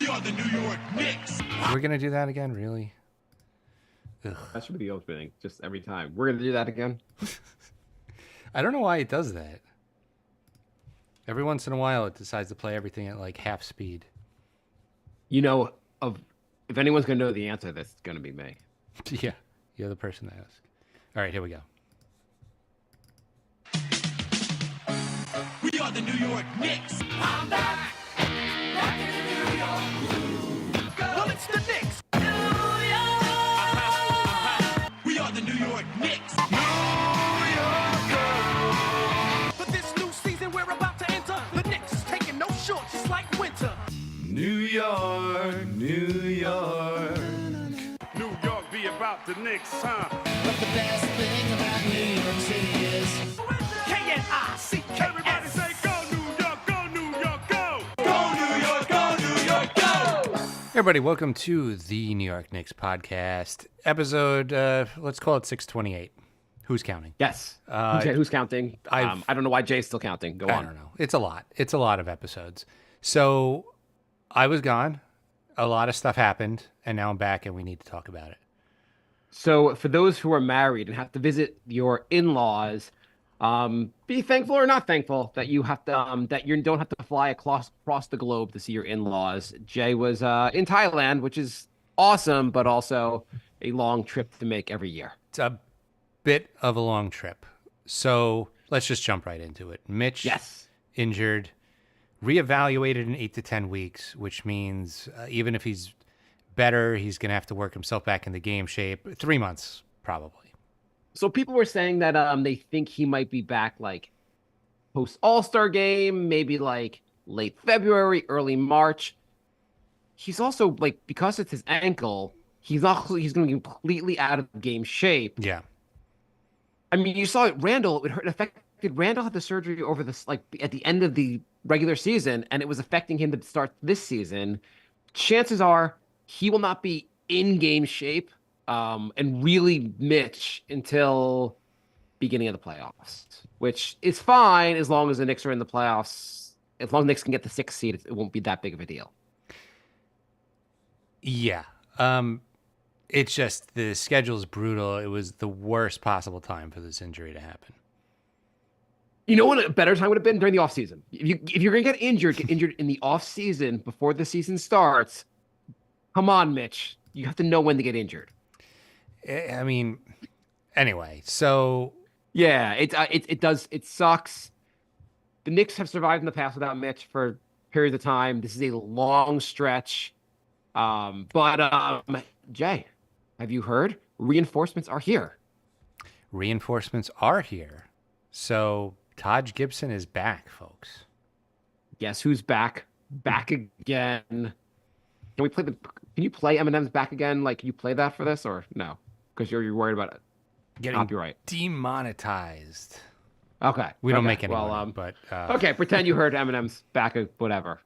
We are the New York Knicks. We're going to do that again, really? Ugh. That should be the opening, just every time. We're going to do that again? I don't know why it does that. Every once in a while, it decides to play everything at like half speed. You know, if anyone's going to know the answer, that's going to be me. Yeah, you're the person to ask. All right, here we go. We are the New York Knicks. I'm back. Back in the New York. Well, it's the Knicks. New York. We are the New York Knicks. New York. But this new season we're about to enter, the Knicks is taking no shorts just like winter. New York, New York. New York be about the Knicks, huh? But the best thing about New York City is K-N-I-C-K-S. Everybody say go New York, go New York, go! Go New York, go New York, go! Hey everybody, welcome to the New York Knicks podcast, episode, let's call it 628. Who's counting? Yes. Who's counting? I don't know why Jay's still counting. Go on. I don't know. It's a lot. It's a lot of episodes. So I was gone. A lot of stuff happened, and now I'm back, and we need to talk about it. So for those who are married and have to visit your in-laws, be thankful or not thankful that you have to that you don't have to fly across the globe to see your in-laws. Jay was in Thailand, which is awesome, but also a long trip to make every year. It's a bit of a long trip. So let's just jump right into it. Mitch, Yes. injured, reevaluated in 8 to 10 weeks, which means even if he's better, he's going to have to work himself back into game shape. 3 months, probably. So people were saying that they think he might be back like post All-Star game, maybe like late February, early March. He's also like, because it's his ankle, he's going to be completely out of game shape. Yeah. I mean, you saw it, Randall, it affected Randall had the surgery over this like at the end of the regular season, and it was affecting him to start this season. Chances are he will not be in game shape and really Mitch until beginning of the playoffs, which is fine as long as the Knicks are in the playoffs. As long as the Knicks can get the 6th seed, it won't be that big of a deal. Yeah. It's just the schedule is brutal. It was the worst possible time for this injury to happen. You know what a better time would have been? During the offseason. If you're going to get injured in the offseason before the season starts, come on, Mitch. You have to know when to get injured. I mean, anyway, so yeah, it sucks. The Knicks have survived in the past without Mitch for periods of time. This is a long stretch. But Jay, have you heard? Reinforcements are here. Reinforcements are here. So Taj Gibson is back, folks. Guess who's back? Back again. Can you play Eminem's Back Again? Like, can you play that for this or no? Because you're worried about it. Getting copyright demonetized. Okay. We don't make any money, but okay, pretend you heard Eminem's back, whatever.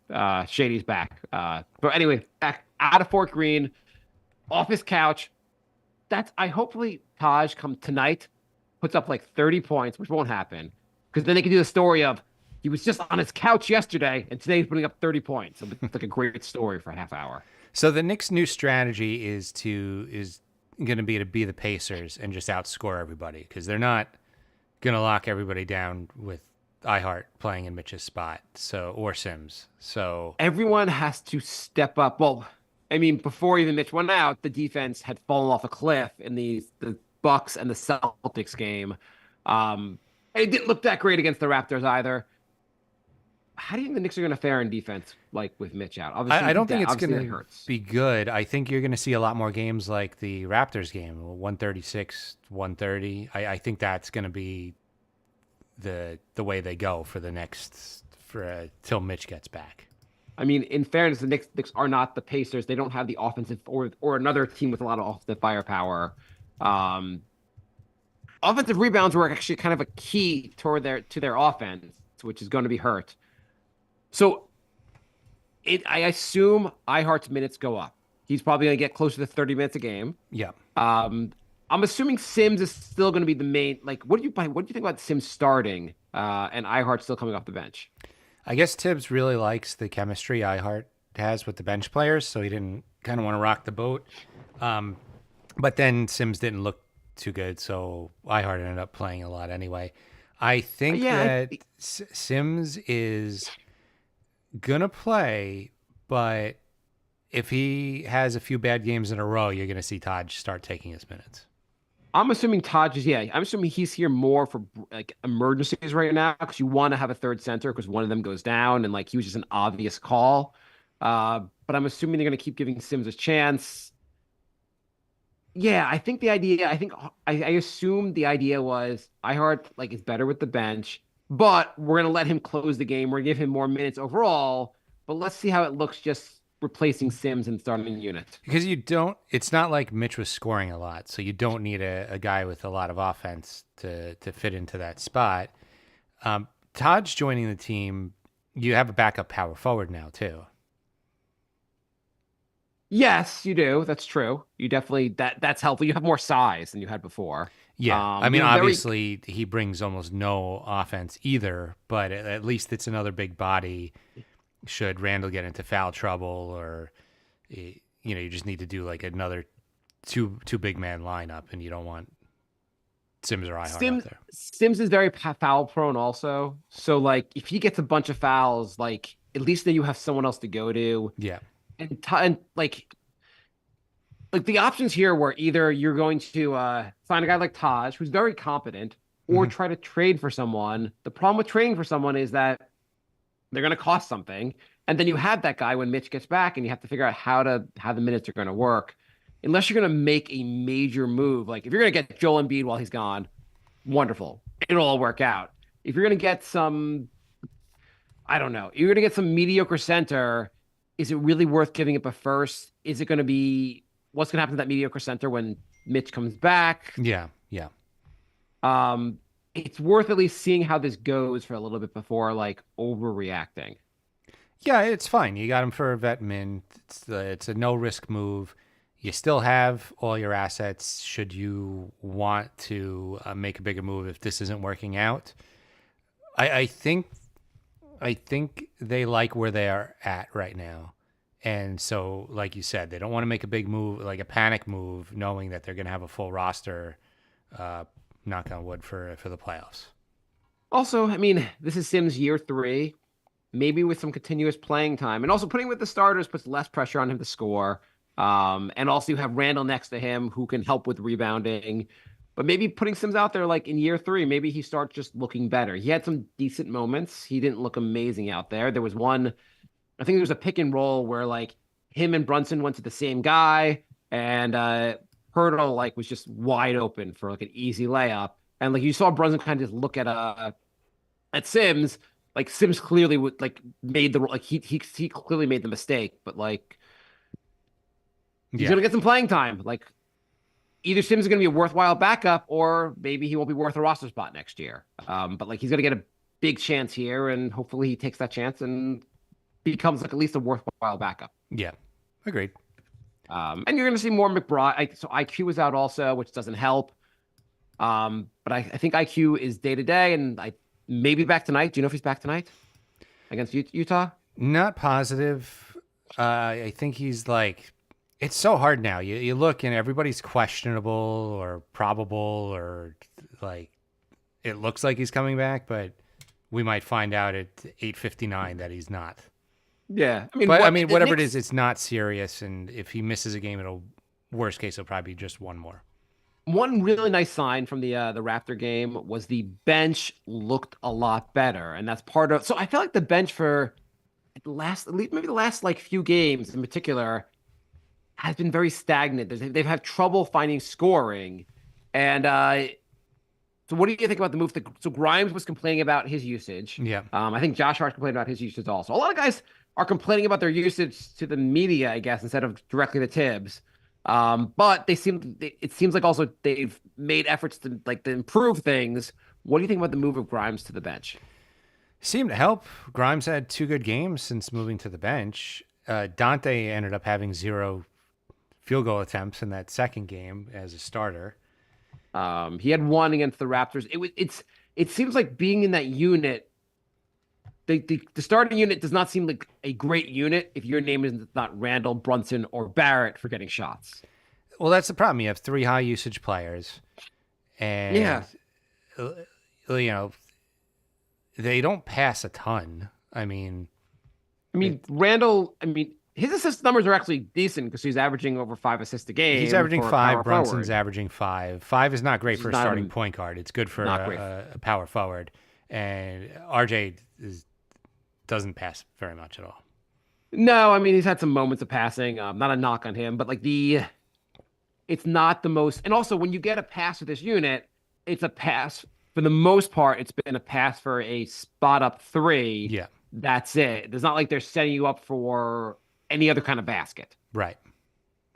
Shady's back. But anyway, back out of Fort Greene, off his couch. Hopefully Taj come tonight, puts up like 30 points, which won't happen. Because then they can do the story of he was just on his couch yesterday, and today he's putting up 30 points. So it's like a great story for a half hour. So the Knicks' new strategy is going to be the Pacers and just outscore everybody because they're not going to lock everybody down with iHeart playing in Mitch's spot, or Sims. So everyone has to step up. Well, I mean, before even Mitch went out, the defense had fallen off a cliff in the Bucks and the Celtics game. It didn't look that great against the Raptors either. How do you think the Knicks are going to fare in defense, like with Mitch out? Obviously, I don't think it's going to be good. I think you're going to see a lot more games like the Raptors game, 136, 130. I think that's going to be the way they go for the next till Mitch gets back. I mean, in fairness, the Knicks are not the Pacers. They don't have the offensive or another team with a lot of offensive firepower. Offensive rebounds were actually kind of a key to their offense, which is going to be hurt. So I assume iHeart's minutes go up. He's probably going to get closer to 30 minutes a game. Yeah. I'm assuming Sims is still going to be the main. Like, what do you think about Sims starting and iHeart still coming off the bench? I guess Tibbs really likes the chemistry iHeart has with the bench players, so he didn't kind of want to rock the boat. But then Sims didn't look too good, so Ihart ended up playing a lot anyway. I think that Sims is gonna play, but if he has a few bad games in a row, you're gonna see Taj start taking his minutes. I'm assuming Taj is, I'm assuming he's here more for like emergencies right now because you want to have a third center because one of them goes down and like he was just an obvious call. But I'm assuming they're going to keep giving Sims a chance. Yeah, I think the idea, I assumed the idea was Ihart like is better with the bench, but we're going to let him close the game. We're going to give him more minutes overall, but let's see how it looks just replacing Sims and starting a unit. Because it's not like Mitch was scoring a lot, so you don't need a guy with a lot of offense to fit into that spot. Taj joining the team, you have a backup power forward now too. Yes, you do. That's true. You definitely that's helpful. You have more size than you had before. Yeah, I mean, you're very- obviously he brings almost no offense either, but at least it's another big body. Should Randall get into foul trouble, or you just need to do like another two big man lineup, and you don't want Sims or Ihart up there. Sims is very foul prone also. So like if he gets a bunch of fouls, like at least then you have someone else to go to. Yeah. And like the options here were either you're going to sign a guy like Taj, who's very competent, or try to trade for someone. The problem with trading for someone is that they're going to cost something, and then you have that guy when Mitch gets back, and you have to figure out how the minutes are going to work. Unless you're going to make a major move, like if you're going to get Joel Embiid while he's gone, wonderful, it'll all work out. If you're going to get some, I don't know, you're going to get some mediocre center. Is it really worth giving up a first? Is it going to be what's going to happen to that mediocre center when Mitch comes back? Yeah. It's worth at least seeing how this goes for a little bit before like overreacting. Yeah, it's fine. You got him for a vet min. It's a no risk move. You still have all your assets. Should you want to make a bigger move if this isn't working out? I think they like where they are at right now. And so, like you said, they don't want to make a big move, like a panic move, knowing that they're going to have a full roster, knock on wood, for the playoffs. Also, I mean, this is Sims year 3, maybe with some continuous playing time. And also putting with the starters puts less pressure on him to score. And also you have Randall next to him who can help with rebounding. But maybe putting Sims out there like in year 3, maybe he starts just looking better. He had some decent moments. He didn't look amazing out there. There was one, I think there was a pick and roll where like him and Brunson went to the same guy, and Hurdle like was just wide open for like an easy layup. And like you saw Brunson kind of just look at Sims, like Sims clearly would like made the like he clearly made the mistake, but like he's gonna get some playing time. Like either Sims is gonna be a worthwhile backup, or maybe he won't be worth a roster spot next year. But like he's gonna get a big chance here, and hopefully he takes that chance and becomes like at least a worthwhile backup. Yeah, agreed. And you're gonna see more McBride. So IQ is out also, which doesn't help. But I think IQ is day to day, and I maybe back tonight. Do you know if he's back tonight against Utah? Not positive. I think he's like, it's so hard now. You look and everybody's questionable or probable, or like it looks like he's coming back, but we might find out at 8:59 that he's not. Yeah, I mean, whatever it is, it's not serious. And if he misses a game, worst case, it'll probably be just one more. One really nice sign from the Raptor game was the bench looked a lot better, and that's part of. So I felt like the bench for the last like few games in particular has been very stagnant. They've had trouble finding scoring, and so what do you think about the move? So Grimes was complaining about his usage. Yeah. I think Josh Hart complained about his usage also. A lot of guys are complaining about their usage to the media, I guess, instead of directly to Tibbs. But it seems like also they've made efforts to improve things. What do you think about the move of Grimes to the bench? Seemed to help. Grimes had 2 good games since moving to the bench. Dante ended up having 0 field goal attempts in that second game as a starter. He had 1 against the Raptors. It seems like being in that unit the starting unit does not seem like a great unit if your name is not Randall, Brunson, or Barrett for getting shots. Well, that's the problem. You have 3 high usage players, and Yeah. you know they don't pass a ton. I mean, I mean, Randall, his assist numbers are actually decent because he's averaging over 5 assists a game. he's averaging for a 5. power Brunson's forward. averaging 5. 5 is not great This for a is not starting an- point guard. It's good for not great. a power forward, and RJ doesn't pass very much at all. No, he's had some moments of passing. Not a knock on him, but it's not the most. And also, when you get a pass with this unit, it's a pass for the most part. It's been a pass for a spot up 3. Yeah. That's it. It's not like they're setting you up for any other kind of basket. Right.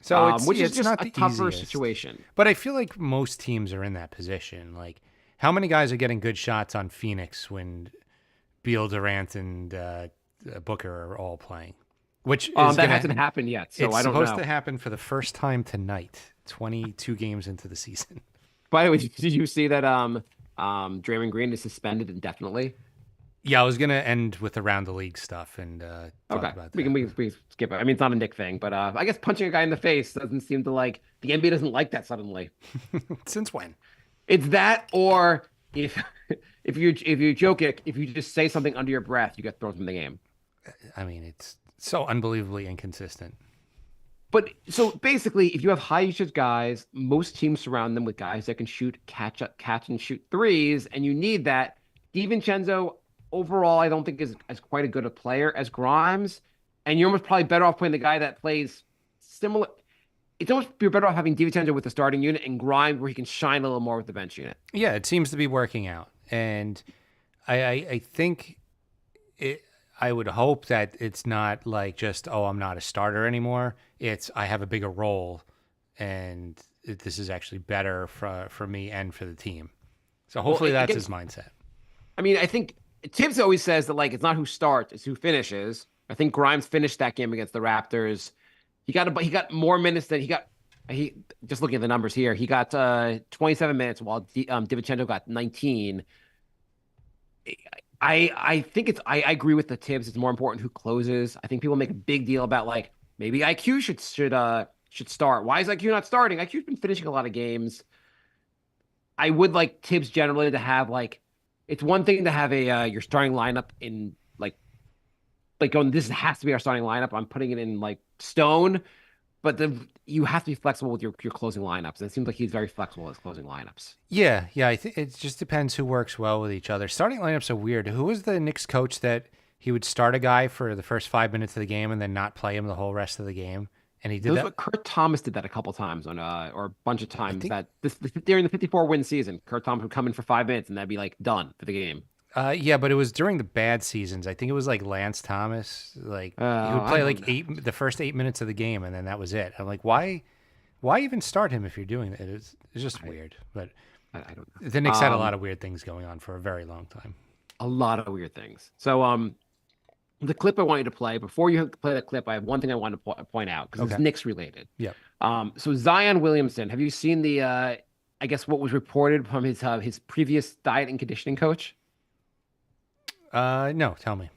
So Which is it's just not a the tougher easiest. situation. But I feel like most teams are in that position. Like, how many guys are getting good shots on Phoenix when Beal, Durant, and Booker are all playing? Which is That gonna- hasn't happened yet, so it's I don't know. supposed to happen for the first time tonight, 22 games into the season. By the way, did you see that Draymond Green is suspended indefinitely? Yeah, I was gonna end with around the league stuff and talk Okay, about that. we can skip it. It's not a Nick thing, but I guess punching a guy in the face doesn't seem to like the NBA doesn't like that suddenly. Since when? It's that, or if you joke it, if you just say something under your breath, you get thrown from the game. I mean, it's so unbelievably inconsistent. But so basically, if you have high usage guys, most teams surround them with guys that can catch and shoot threes, and you need that. DiVincenzo overall, I don't think is as quite a good a player as Grimes, and you're almost probably better off playing the guy that plays similar. It's almost you're better off having DiVincenzo with the starting unit and Grimes where he can shine a little more with the bench unit. Yeah, it seems to be working out, and I think it. I would hope that it's not like just, oh, I'm not a starter anymore. It's I have a bigger role, and this is actually better for me and for the team. So hopefully that's his mindset. I think Tibbs always says that like it's not who starts, it's who finishes. I think Grimes finished that game against the Raptors. He got more minutes than he just looking at the numbers here. He got 27 minutes while DiVincenzo got 19. I think I agree with the Tibbs. It's more important who closes. I think people make a big deal about like maybe IQ should start. Why is IQ not starting? IQ's been finishing a lot of games. I would like Tibbs generally to have like it's one thing to have a your starting lineup in like going this has to be our starting lineup. I'm putting it in like stone, but you have to be flexible with your closing lineups. And it seems like he's very flexible with his closing lineups. Yeah. I think it just depends who works well with each other. Starting lineups are weird. Who was the Knicks coach that he would start a guy for the first 5 minutes of the game and then not play him the whole rest of the game? And he did that. Kurt Thomas did that a couple times or a bunch of times during the 54-win season. Kurt Thomas would come in for 5 minutes and that'd be like done for the game. Yeah, but it was during the bad seasons. I think it was like Lance Thomas. Like he would play like the first 8 minutes of the game, and then that was it. I'm like, why even start him if you're doing that? It's just weird. But I don't know. the Knicks had a lot of weird things going on for a very long time. A lot of weird things. So the clip I want you to play before you play the clip, I have one thing I want to point out because it's Knicks related. Yeah. So Zion Williamson, have you seen the I guess what was reported from his previous diet and conditioning coach? No, tell me.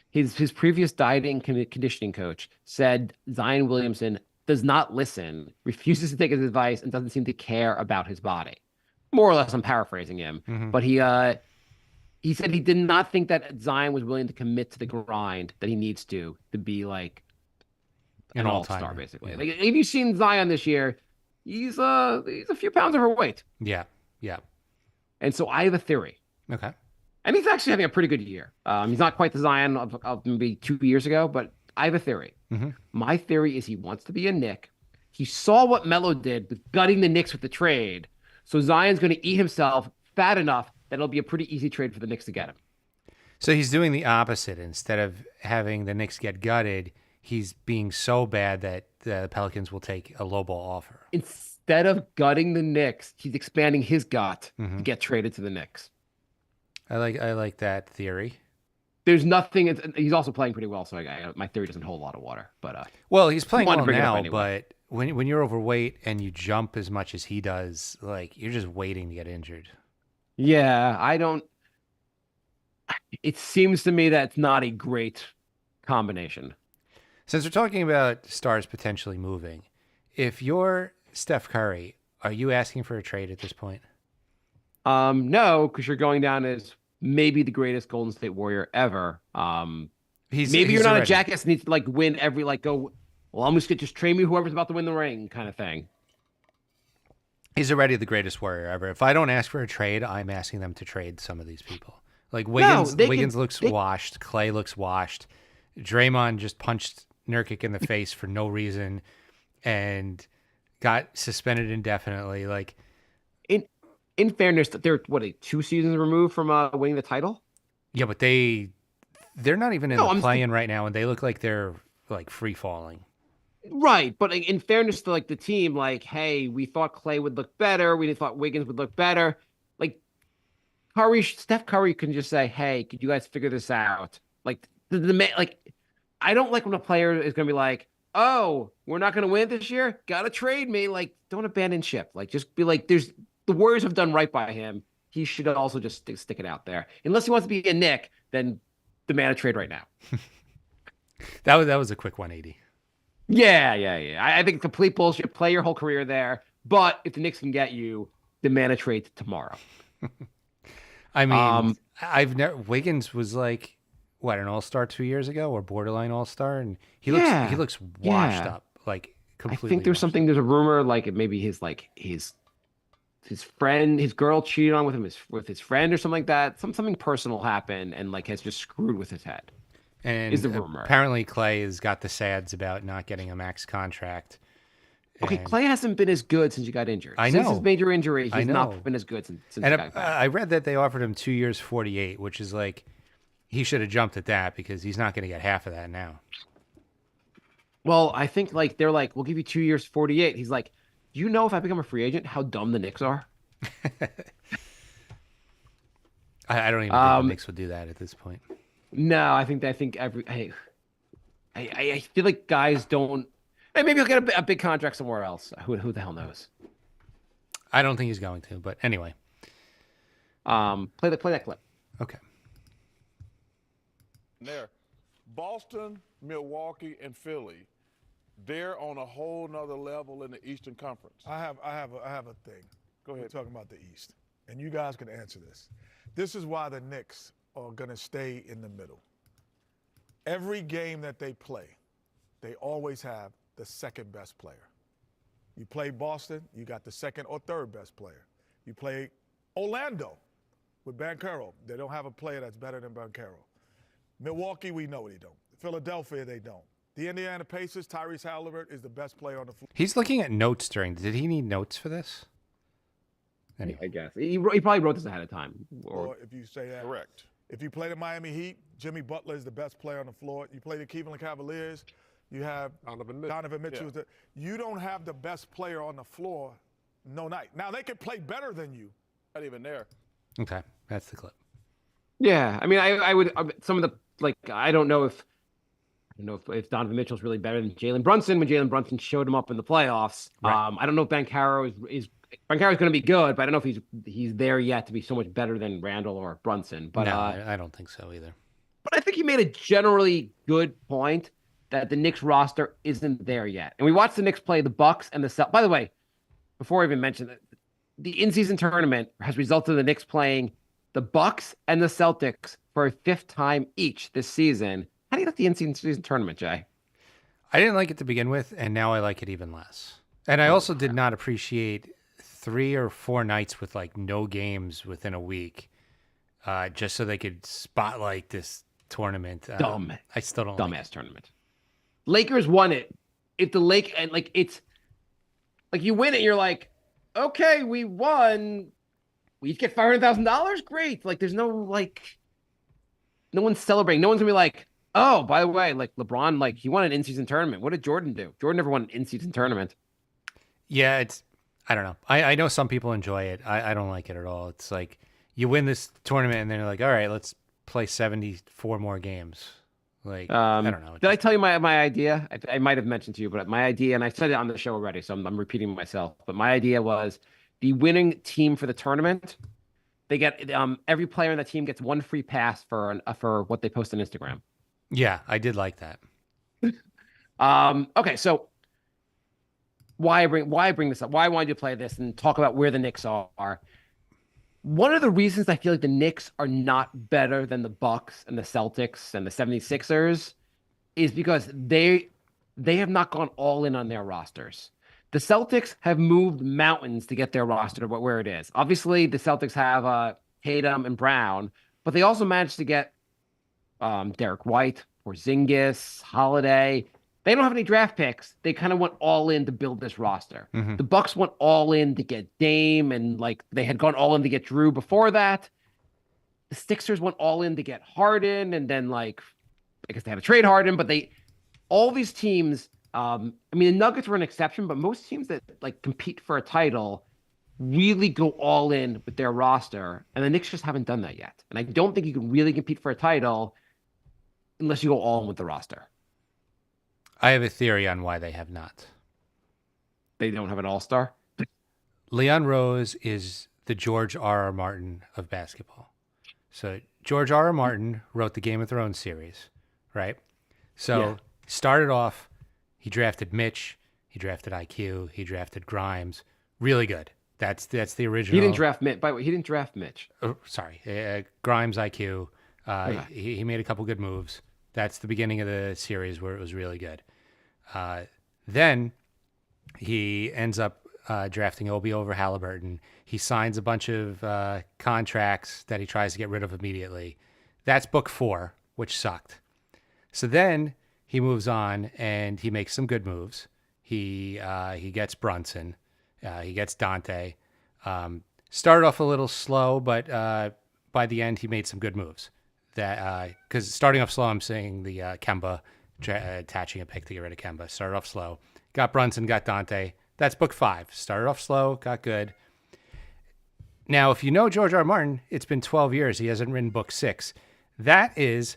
His previous dieting conditioning coach said Zion Williamson does not listen, refuses to take his advice, and doesn't seem to care about his body. More or less, I'm paraphrasing him, but he said he did not think that Zion was willing to commit to the grind that he needs to be like an all-star, basically. Yeah. Like, have you seen Zion this year? He's a few pounds overweight, Yeah. and so I have a theory. Okay. And he's actually having a pretty good year. He's not quite the Zion of maybe 2 years ago, but I have a theory. My theory is he wants to be a Knick. He saw what Melo did with gutting the Knicks with the trade. So Zion's going to eat himself fat enough that it'll be a pretty easy trade for the Knicks to get him. So he's doing the opposite. Instead of having the Knicks get gutted, he's being so bad that the Pelicans will take a lowball offer. Instead of gutting the Knicks, he's expanding his gut to get traded to the Knicks. I like that theory. There's nothing. He's also playing pretty well, so my theory doesn't hold a lot of water. But well, he's playing wanted well to bring it up now. anyway. But when you're overweight and you jump as much as he does, like you're just waiting to get injured. yeah, I don't. It seems to me that's not a great combination. Since we're talking about stars potentially moving, if you're Steph Curry, are you asking for a trade at this point? No, because you're going down as maybe the greatest Golden State Warrior ever. Maybe you're He's not a already jackass and needs to like win every like go. Well, I'm just trade me whoever's about to win the ring kind of thing. he's already the greatest Warrior ever. If I don't ask for a trade, I'm asking them to trade some of these people. Like No, Wiggins looks washed. Clay looks washed. Draymond just punched Nurkic in the face for no reason and got suspended indefinitely. Like, In fairness, they're what 2 seasons removed from winning the title. yeah, but they're not even in No, the I'm play-in right now, and they look like they're like free falling. Right, but in fairness to like the team, like, hey, we thought Clay would look better. We thought Wiggins would look better. Like Steph Curry can just say, hey, could you guys figure this out? Like like, I don't like when a player is going to be like, oh, we're not going to win this year. Got to trade me. Like, don't abandon ship. Like, just be like, the Warriors have done right by him. He should also just stick it out there. Unless he wants to be a Knick, then demand a trade right now. That was a quick 180. Yeah. I think complete bullshit. Play your whole career there. But if the Knicks can get you, demand a trade tomorrow. I mean, I've never Wiggins was like what, an all-star 2 years ago or borderline all-star, and he looks washed up, like completely. I think there's a rumor like maybe his friend, his girl cheated on with him with his friend or something like that. Something personal happened and like has just screwed with his head. And is the rumor. Apparently Clay has got the sads about not getting a max contract. Okay, And Clay hasn't been as good since he got injured. I Since know. his major injury, I he's know. not been as good since he and got back. I read that they offered him 2 years, 48, which is like he should have jumped at that because he's not going to get half of that now. Well, I think like they're like, we'll give you 2 years, 48. He's like, do you know if I become a free agent, how dumb the Knicks are? I don't even think the Knicks would do that at this point. No, I think I feel like guys don't. Hey, maybe he'll get a big contract somewhere else. Who the hell knows? I don't think he's going to, but anyway. Play that clip. Okay. There, Boston, Milwaukee, and Philly, they're on a whole nother level in the Eastern Conference. I have a thing. Go ahead. We're talking about the East, and you guys can answer this. This is why the Knicks are going to stay in the middle. Every game that they play, they always have the second best player. You play Boston, you got the second or third best player. You play Orlando with Banchero. They don't have a player that's better than Banchero. Milwaukee, we know they don't. Philadelphia, they don't. The Indiana Pacers, Tyrese Halliburton is the best player on the floor. He's looking at notes did he need notes for this? Anyway. I guess he probably wrote this ahead of time. Or if you say that. Correct. If you play the Miami Heat, Jimmy Butler is the best player on the floor. You play the Cleveland Cavaliers, you have Donovan Mitchell. Yeah. You don't have the best player on the floor no night. Now, they can play better than you. Not even there. Okay, that's the clip. Yeah, I mean, I would some of the like I don't know if Donovan Mitchell's really better than Jalen Brunson when Jalen Brunson showed him up in the playoffs. Right. I don't know if Banchero is Banchero's going to be good, but I don't know if he's there yet to be so much better than Randall or Brunson. But no, I don't think so either. But I think he made a generally good point that the Knicks roster isn't there yet. And we watched the Knicks play the Bucks and the Celtics. By the way, before I even mention it, the in-season tournament has resulted in the Knicks playing the Bucks and the Celtics for a fifth time each this season. How do you like the in-season tournament, Jay? I didn't like it to begin with, and now I like it even less. And I also did not appreciate 3 or 4 nights with like no games within a week, just so they could spotlight this tournament. Dumb. I still don't. Dumbass like it. tournament. Lakers won it. If the Lake and like it's like you win it, you're like, okay, we won. We each get $500,000. Great. Like there's no one's celebrating. No one's gonna be like, oh, by the way, like LeBron, like he won an in-season tournament. What did Jordan do? Jordan never won an in-season tournament. Yeah, I don't know. I know some people enjoy it. I don't like it at all. It's like you win this tournament and then you're like, all right, let's play 74 more games. Like, I don't know. Did I tell you my idea? I might have mentioned to you, but my idea, and I said it on the show already, so I'm repeating myself. But my idea was the winning team for the tournament, They get every player on the team gets one free pass for what they post on Instagram. Yeah, I did like that. Okay, so why I bring this up? Why I wanted to play this and talk about where the Knicks are. One of the reasons I feel like the Knicks are not better than the Bucks and the Celtics and the 76ers is because they have not gone all in on their rosters. The Celtics have moved mountains to get their roster to where it is. Obviously, the Celtics have Tatum and Brown, but they also managed to get Derek White, Porzingis, Holiday. They don't have any draft picks. They kind of went all in to build this roster. Mm-hmm. The Bucks went all in to get Dame, and like they had gone all in to get Drew before that. The Sixers went all in to get Harden, and then like I guess they had to trade Harden, but all these teams. I mean, the Nuggets were an exception, but most teams that like compete for a title really go all in with their roster, and the Knicks just haven't done that yet. And I don't think you can really compete for a title unless you go all in with the roster. I have a theory on why they have not. They don't have an all-star. Leon Rose is the George R.R. Martin of basketball. So George R.R. Martin wrote the Game of Thrones series, right? So started off, he drafted Mitch, he drafted IQ, he drafted Grimes. Really good. That's the original. He didn't draft Mitch. By the way, he didn't draft Mitch. Oh, sorry. Grimes, IQ. Okay. He made a couple good moves. That's the beginning of the series where it was really good. Then he ends up drafting Obi over Halliburton. He signs a bunch of contracts that he tries to get rid of immediately. That's book 4, which sucked. So then he moves on and he makes some good moves. He gets Brunson. He gets Dante. Started off a little slow, but by the end he made some good moves. That because starting off slow, I'm saying the Kemba attaching a pick to get rid of Kemba. Started off slow. Got Brunson, got Dante. That's book 5. Started off slow, got good. Now, if you know George R. R. Martin, it's been 12 years. He hasn't written book 6. That is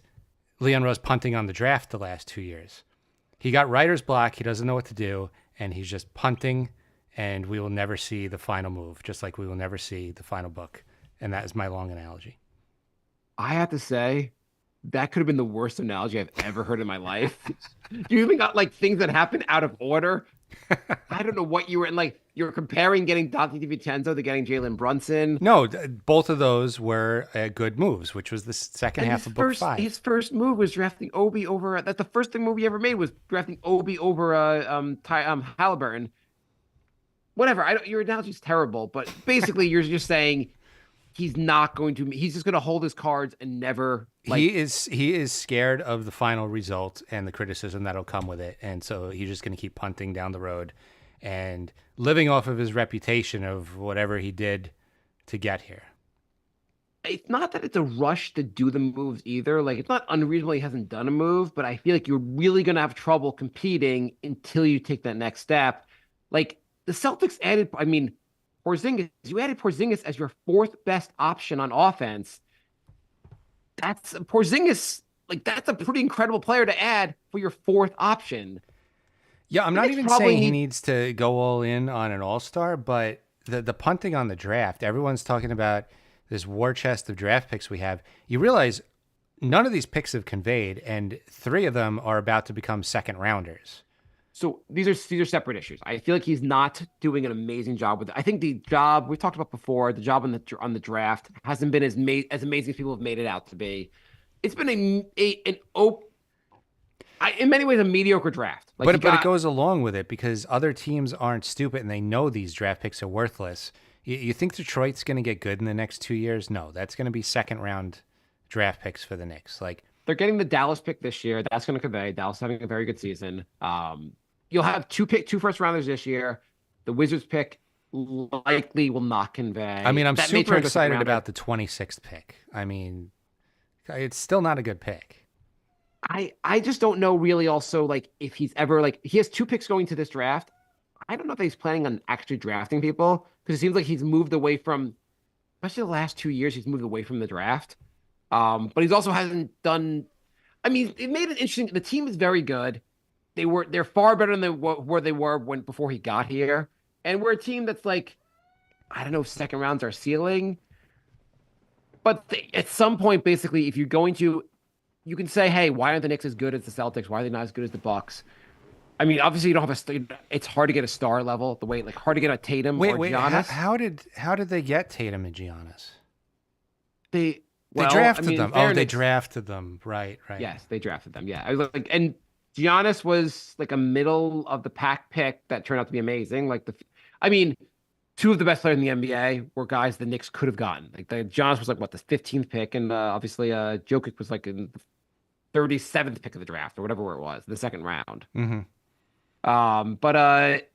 Leon Rose punting on the draft the last 2 years. He got writer's block. He doesn't know what to do, and he's just punting, and we will never see the final move, just like we will never see the final book. And that is my long analogy. I have to say, that could have been the worst analogy I've ever heard in my life. You even got like things that happen out of order. I don't know what you were in. Like you were comparing getting Dante DiVincenzo to getting Jalen Brunson. No, both of those were good moves, which was the second half of book 5. His first move was drafting Obi over. That's the first thing move he ever made was drafting Obi over Halliburton. Whatever. Your analogy's terrible, but basically you're just saying he's not going to. He's just going to hold his cards and never. He is scared of the final result and the criticism that'll come with it, and so he's just going to keep punting down the road and living off of his reputation of whatever he did to get here. It's not that it's a rush to do the moves either. Like it's not unreasonable he hasn't done a move, but I feel like you're really going to have trouble competing until you take that next step. Like the Celtics added. I mean. Porzingis, you added Porzingis as your 4th best option on offense. That's Porzingis, like that's a pretty incredible player to add for your 4th option. Yeah, I'm not even saying he needs to go all in on an all-star, but the punting on the draft, everyone's talking about this war chest of draft picks we have. You realize none of these picks have conveyed, and 3 of them are about to become second rounders. So these are separate issues. I feel like he's not doing an amazing job with it. I think the job we talked about before, the job on the draft hasn't been as amazing as people have made it out to be. It's been in many ways a mediocre draft. Like but it goes along with it because other teams aren't stupid and they know these draft picks are worthless. You think Detroit's going to get good in the next 2 years? No, that's going to be second round draft picks for the Knicks. Like they're getting the Dallas pick this year. That's going to convey. Dallas having a very good season. You'll have 2 first rounders this year. The Wizards pick likely will not convey. I mean, I'm super excited about the 26th pick. I mean, it's still not a good pick. I just don't know really also like if he's ever like he has 2 picks going to this draft. I don't know if he's planning on actually drafting people because it seems like he's moved away from, especially the last 2 years, he's moved away from the draft. But he's also hasn't done. I mean, it made it interesting. The team is very good. They're far better than where they were before he got here. And we're a team that's like, I don't know if second rounds are ceiling. But at some point, basically, if you're going to, you can say, hey, why aren't the Knicks as good as the Celtics? Why are they not as good as the Bucks? I mean, obviously, you don't have it's hard to get a star level the way, like, hard to get a Tatum or Wait, Giannis. how did they get Tatum and Giannis? They Drafted I mean, them. in Oh, they fairness, drafted them. Right. yes, they drafted them. Yeah, I was like, and Giannis was like a middle of the pack pick that turned out to be amazing. I mean, two of the best players in the NBA were guys the Knicks could have gotten. Like the Giannis was like what the 15th pick, and obviously Jokic was like in the 37th pick of the draft or whatever it was, the second round. Mm-hmm. But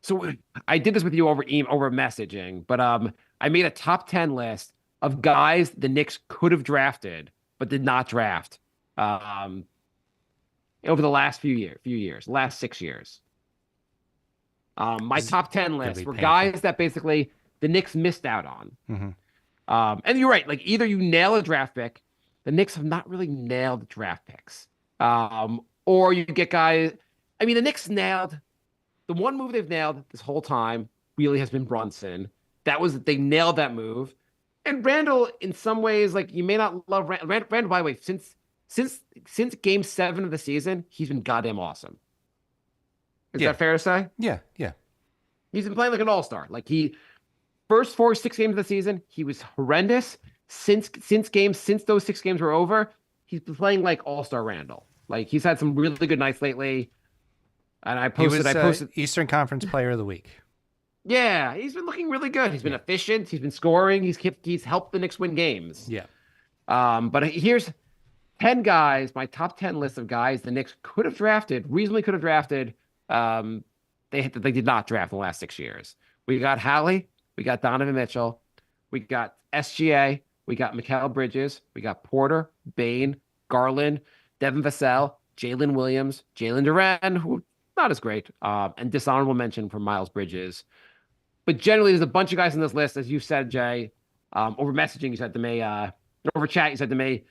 so I did this with you over messaging, but I made a top 10 list of guys the Knicks could have drafted but did not draft over the last few years, last 6 years. My top 10 list were painful. guys that basically the Knicks missed out on. Mm-hmm. And you're right, like either you nail a draft pick, the Knicks have not really nailed draft picks. Or you get guys, I mean, the Knicks nailed the one move they've nailed this whole time really has been Brunson. They nailed that move. And Randall, in some ways, like you may not love Randall, by the way, since game 7 of the season, he's been goddamn awesome. Is that fair to say? Yeah. He's been playing like an all-star. Like first 6 games of the season, he was horrendous. Since those 6 games were over, he's been playing like all-star Randall. Like he's had some really good nights lately. And I posted Eastern Conference Player of the Week. Yeah, he's been looking really good. He's been efficient. He's been scoring. He's helped the Knicks win games. Yeah. But here's 10 guys, my top 10 list of guys the Knicks reasonably could have drafted. They did not draft in the last 6 years. We got Hallie, we got Donovan Mitchell, we got SGA, we got Mikal Bridges, we got Porter, Bane, Garland, Devin Vassell, Jalen Williams, Jalen Duran, who not as great, and dishonorable mention for Miles Bridges. But generally, there's a bunch of guys on this list, as you said, Jay. Over messaging, you said to me, over chat, you said to me,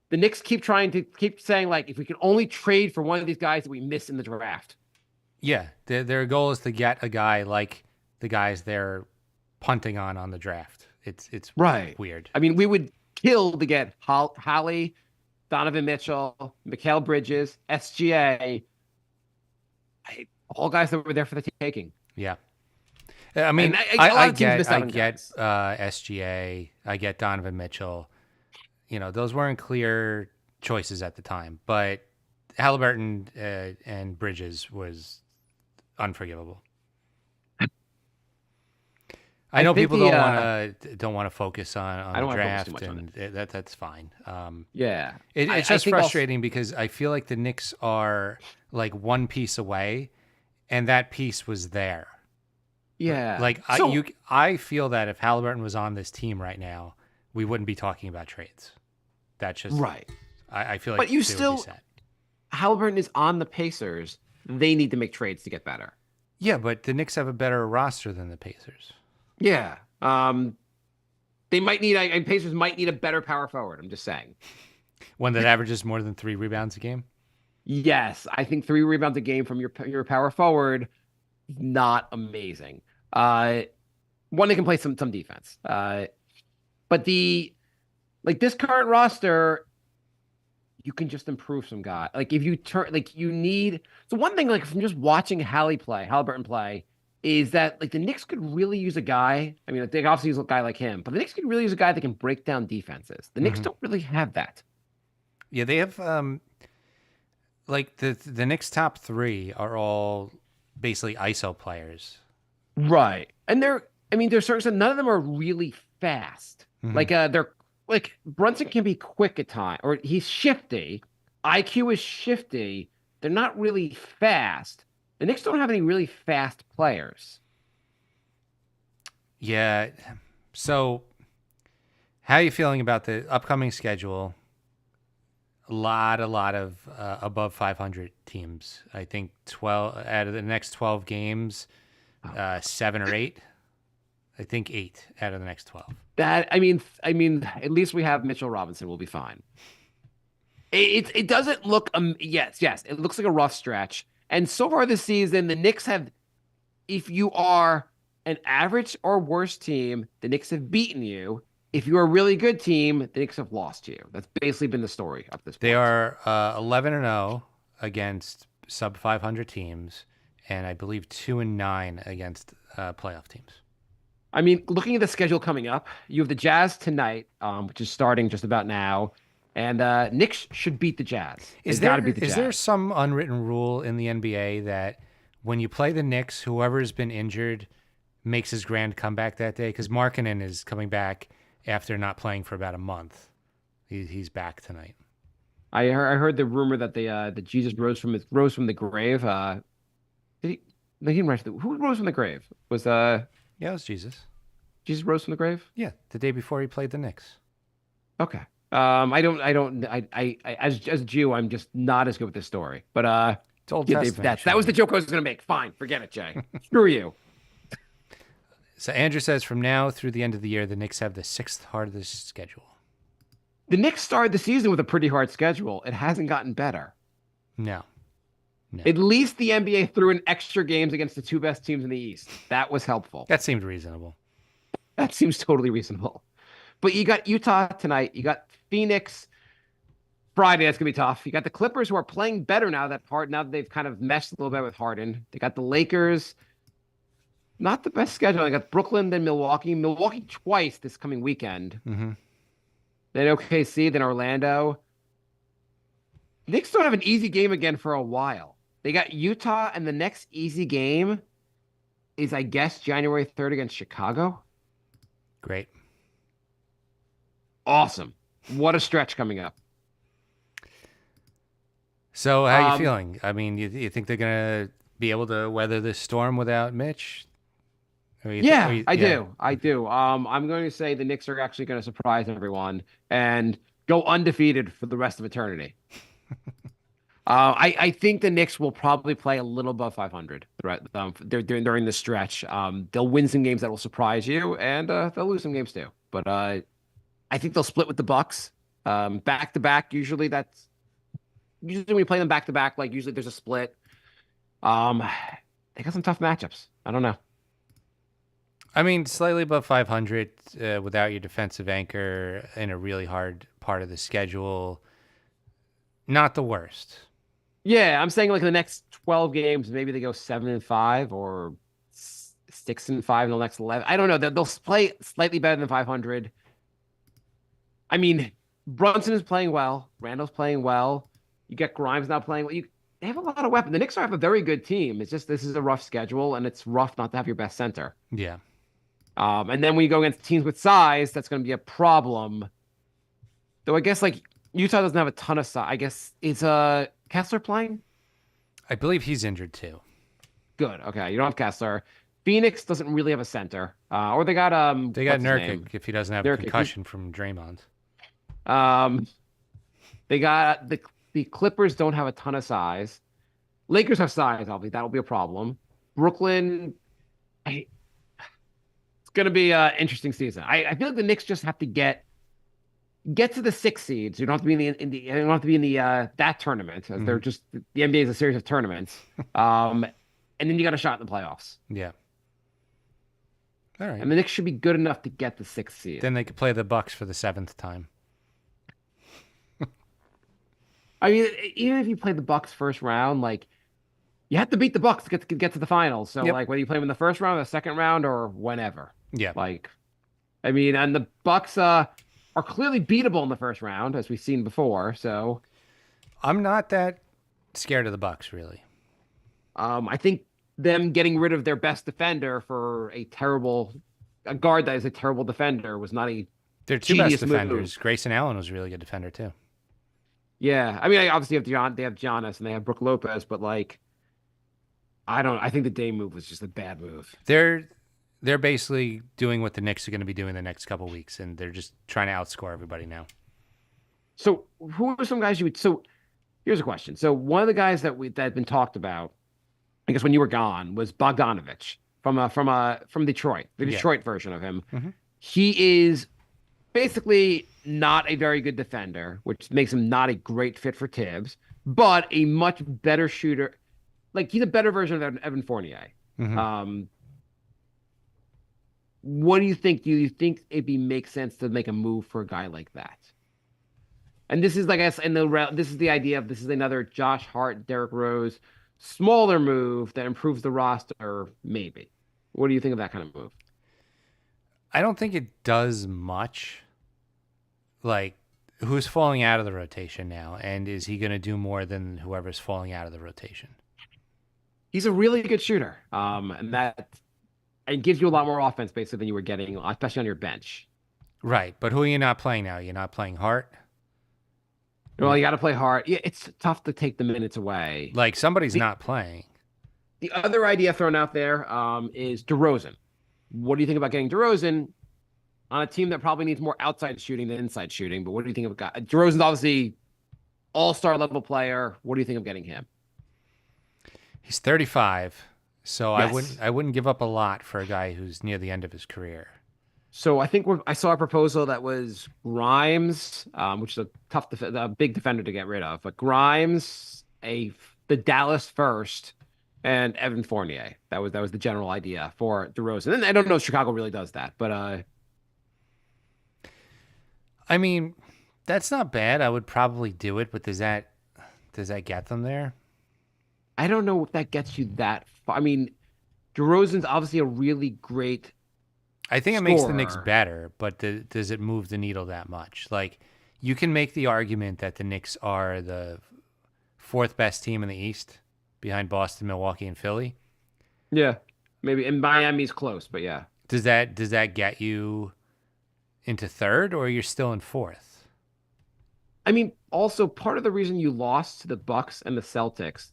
the Knicks keep saying, like, if we can only trade for one of these guys that we miss in the draft. Yeah, their goal is to get a guy like the guys they're punting on the draft. It's right. Weird. I mean, we would kill to get Hallie, Donovan Mitchell, Mikal Bridges, SGA, all guys that were there for the taking. Yeah. I mean, I get SGA, I get Donovan Mitchell. You know, those weren't clear choices at the time, but Halliburton and Bridges was unforgivable. I know people don't want to focus on the draft, and that's fine. Yeah, it's just frustrating because I feel like the Knicks are like one piece away, and that piece was there. Yeah, like I feel that if Halliburton was on this team right now, we wouldn't be talking about trades. That's just right. I feel like, but you still, Halliburton is on the Pacers. They need to make trades to get better. Yeah, but the Knicks have a better roster than the Pacers. Yeah, they might need. Pacers might need a better power forward. I'm just saying, one that averages more than 3 rebounds a game. Yes, I think 3 rebounds a game from your power forward, not amazing. One that can play some defense. But this current roster, you can just improve some guy. Like if you so one thing, like from just watching Halliburton play, is that like the Knicks could really use a guy. I mean, they obviously use a guy like him, but the Knicks could really use a guy that can break down defenses. The Knicks don't really have that. Yeah, they have like the Knicks top 3 are all basically ISO players. Right. And there's certain, none of them are really fast. Like they're like Brunson can be quick at times, or he's shifty. IQ is shifty. They're not really fast. The Knicks don't have any really fast players. Yeah. So how are you feeling about the upcoming schedule? A lot of above 500 teams. I think 12 out of the next 12 games, 7 or 8. I think 8 out of the next 12. I mean, at least we have Mitchell Robinson. We'll be fine. It doesn't look yes, it looks like a rough stretch. And so far this season, the Knicks have, if you are an average or worse team, the Knicks have beaten you. if you're a really good team, the Knicks have lost you. That's basically been the story up this point. They are 11-0 against sub 500 teams, and I believe 2-9 against playoff teams. I mean, looking at the schedule coming up, you have the Jazz tonight, which is starting just about now, and Knicks should beat the Jazz. Is They've got there to beat the is Jazz. there some unwritten rule in the NBA that when you play the Knicks, whoever's been injured makes his grand comeback that day? Because Markkanen is coming back after not playing for about a month. He's back tonight. I heard the rumor that that Jesus rose from the grave. Did he? No, he didn't rise. Who rose from the grave? Was Yeah, it was Jesus. Jesus rose from the grave? Yeah, the day before he played the Knicks. Okay. As a Jew, I'm just not as good with this story. But It's Old yeah, Testament. that was the joke I was gonna make. Fine, forget it, Jay. Screw you. So Andrew says from now through the end of the year, the Knicks have the 6th hardest schedule. The Knicks started the season with a pretty hard schedule. It hasn't gotten better. No. At least the NBA threw in extra games against the two best teams in the East. That was helpful. That seemed reasonable. That seems totally reasonable. But you got Utah tonight. You got Phoenix Friday. That's gonna be tough. You got the Clippers, who are playing better now that they've kind of meshed a little bit with Harden. They got the Lakers. Not the best schedule. They got Brooklyn, then Milwaukee. Milwaukee twice this coming weekend. Mm-hmm. Then OKC, then Orlando. Knicks don't have an easy game again for a while. They got Utah, and the next easy game is, I guess, January 3rd against Chicago. Great. Awesome. What a stretch coming up. So how are you feeling? I mean, you think they're going to be able to weather this storm without Mitch? I do. I'm going to say the Knicks are actually going to surprise everyone and go undefeated for the rest of eternity. I think the Knicks will probably play a little above 500 during this stretch. They'll win some games that will surprise you, and they'll lose some games too. But I think they'll split with the Bucks back to back. Usually when you play them back to back, like usually there's a split. They got some tough matchups. I don't know. I mean, slightly above 500 without your defensive anchor in a really hard part of the schedule. Not the worst. Yeah, I'm saying like in the next 12 games, maybe they go 7-5 or 6-5 in the next 11. I don't know. They'll play slightly better than 500. I mean, Brunson is playing well. Randall's playing well. You get Grimes now playing well. They have a lot of weapons. The Knicks have a very good team. It's just this is a rough schedule, and it's rough not to have your best center. Yeah. And then when you go against teams with size, that's going to be a problem. Though I guess like Utah doesn't have a ton of size. I guess is Kessler playing? I believe he's injured too. Good. Okay, you don't have Kessler. Phoenix doesn't really have a center. Or they got what's his Nurkic name? if he doesn't have a concussion from Draymond. They got the Clippers don't have a ton of size. Lakers have size, obviously. That'll be a problem. Brooklyn, it's going to be an interesting season. I feel like the Knicks just have to get to the 6 seeds. You don't have to be you don't have to be in the that tournament. They're just the NBA is a series of tournaments. And then you got a shot in the playoffs. Yeah. All right. And the Knicks should be good enough to get the 6th seed. Then they could play the Bucks for the 7th time. I mean, even if you play the Bucks first round, like you have to beat the Bucks to get to the finals. So like whether you play them in the first round, the second round, or whenever. Yeah. Like, I mean, and the Bucks are clearly beatable in the first round, as we've seen before. So I'm not that scared of the Bucks, really. I think them getting rid of their best defender for a guard that is a terrible defender was not a They're two best genius defenders. move. Grayson Allen was a really good defender too. Yeah, I mean, I obviously they have Giannis and they have Brook Lopez, but like, I think the Dame move was just a bad move. They're basically doing what the Knicks are going to be doing the next couple weeks, and they're just trying to outscore everybody now. So who are some guys you would? So here's a question. So one of the guys that had been talked about, I guess when you were gone, was Bogdanovich from Detroit, the Detroit version of him. Mm-hmm. He is basically not a very good defender, which makes him not a great fit for Tibbs, but a much better shooter. Like he's a better version of Evan Fournier. Mm-hmm. What do you think? Do you think makes sense to make a move for a guy like that? And this is, I guess, this is the idea of this is another Josh Hart, Derrick Rose, smaller move that improves the roster, maybe. What do you think of that kind of move? I don't think it does much. Like, who's falling out of the rotation now, and is he going to do more than whoever's falling out of the rotation? He's a really good shooter, and that and gives you a lot more offense basically than you were getting, especially on your bench. Right, but who are you not playing now? You're not playing Hart? Well, you got to play hard. Yeah, it's tough to take the minutes away. Like, somebody's not playing. The other idea thrown out there is DeRozan. What do you think about getting DeRozan on a team that probably needs more outside shooting than inside shooting? But what do you think of guy? DeRozan's obviously all-star level player. What do you think of getting him? He's 35, so Yes. I wouldn't give up a lot for a guy who's near the end of his career. So I think I saw a proposal that was Grimes, which is a big defender to get rid of. But Grimes, the Dallas first, and Evan Fournier. That was the general idea for DeRozan. And I don't know if Chicago really does that, but I mean, that's not bad. I would probably do it, but does that get them there? I don't know if that gets you that far. I mean, DeRozan's obviously a really great I think it makes the Knicks scorer. better, but does it move the needle that much? Like, you can make the argument that the Knicks are the fourth best team in the East behind Boston, Milwaukee, and Philly. Yeah, maybe. And Miami's close, but yeah. Does that get you into third, or you're still in fourth? I mean, also part of the reason you lost to the Bucks and the Celtics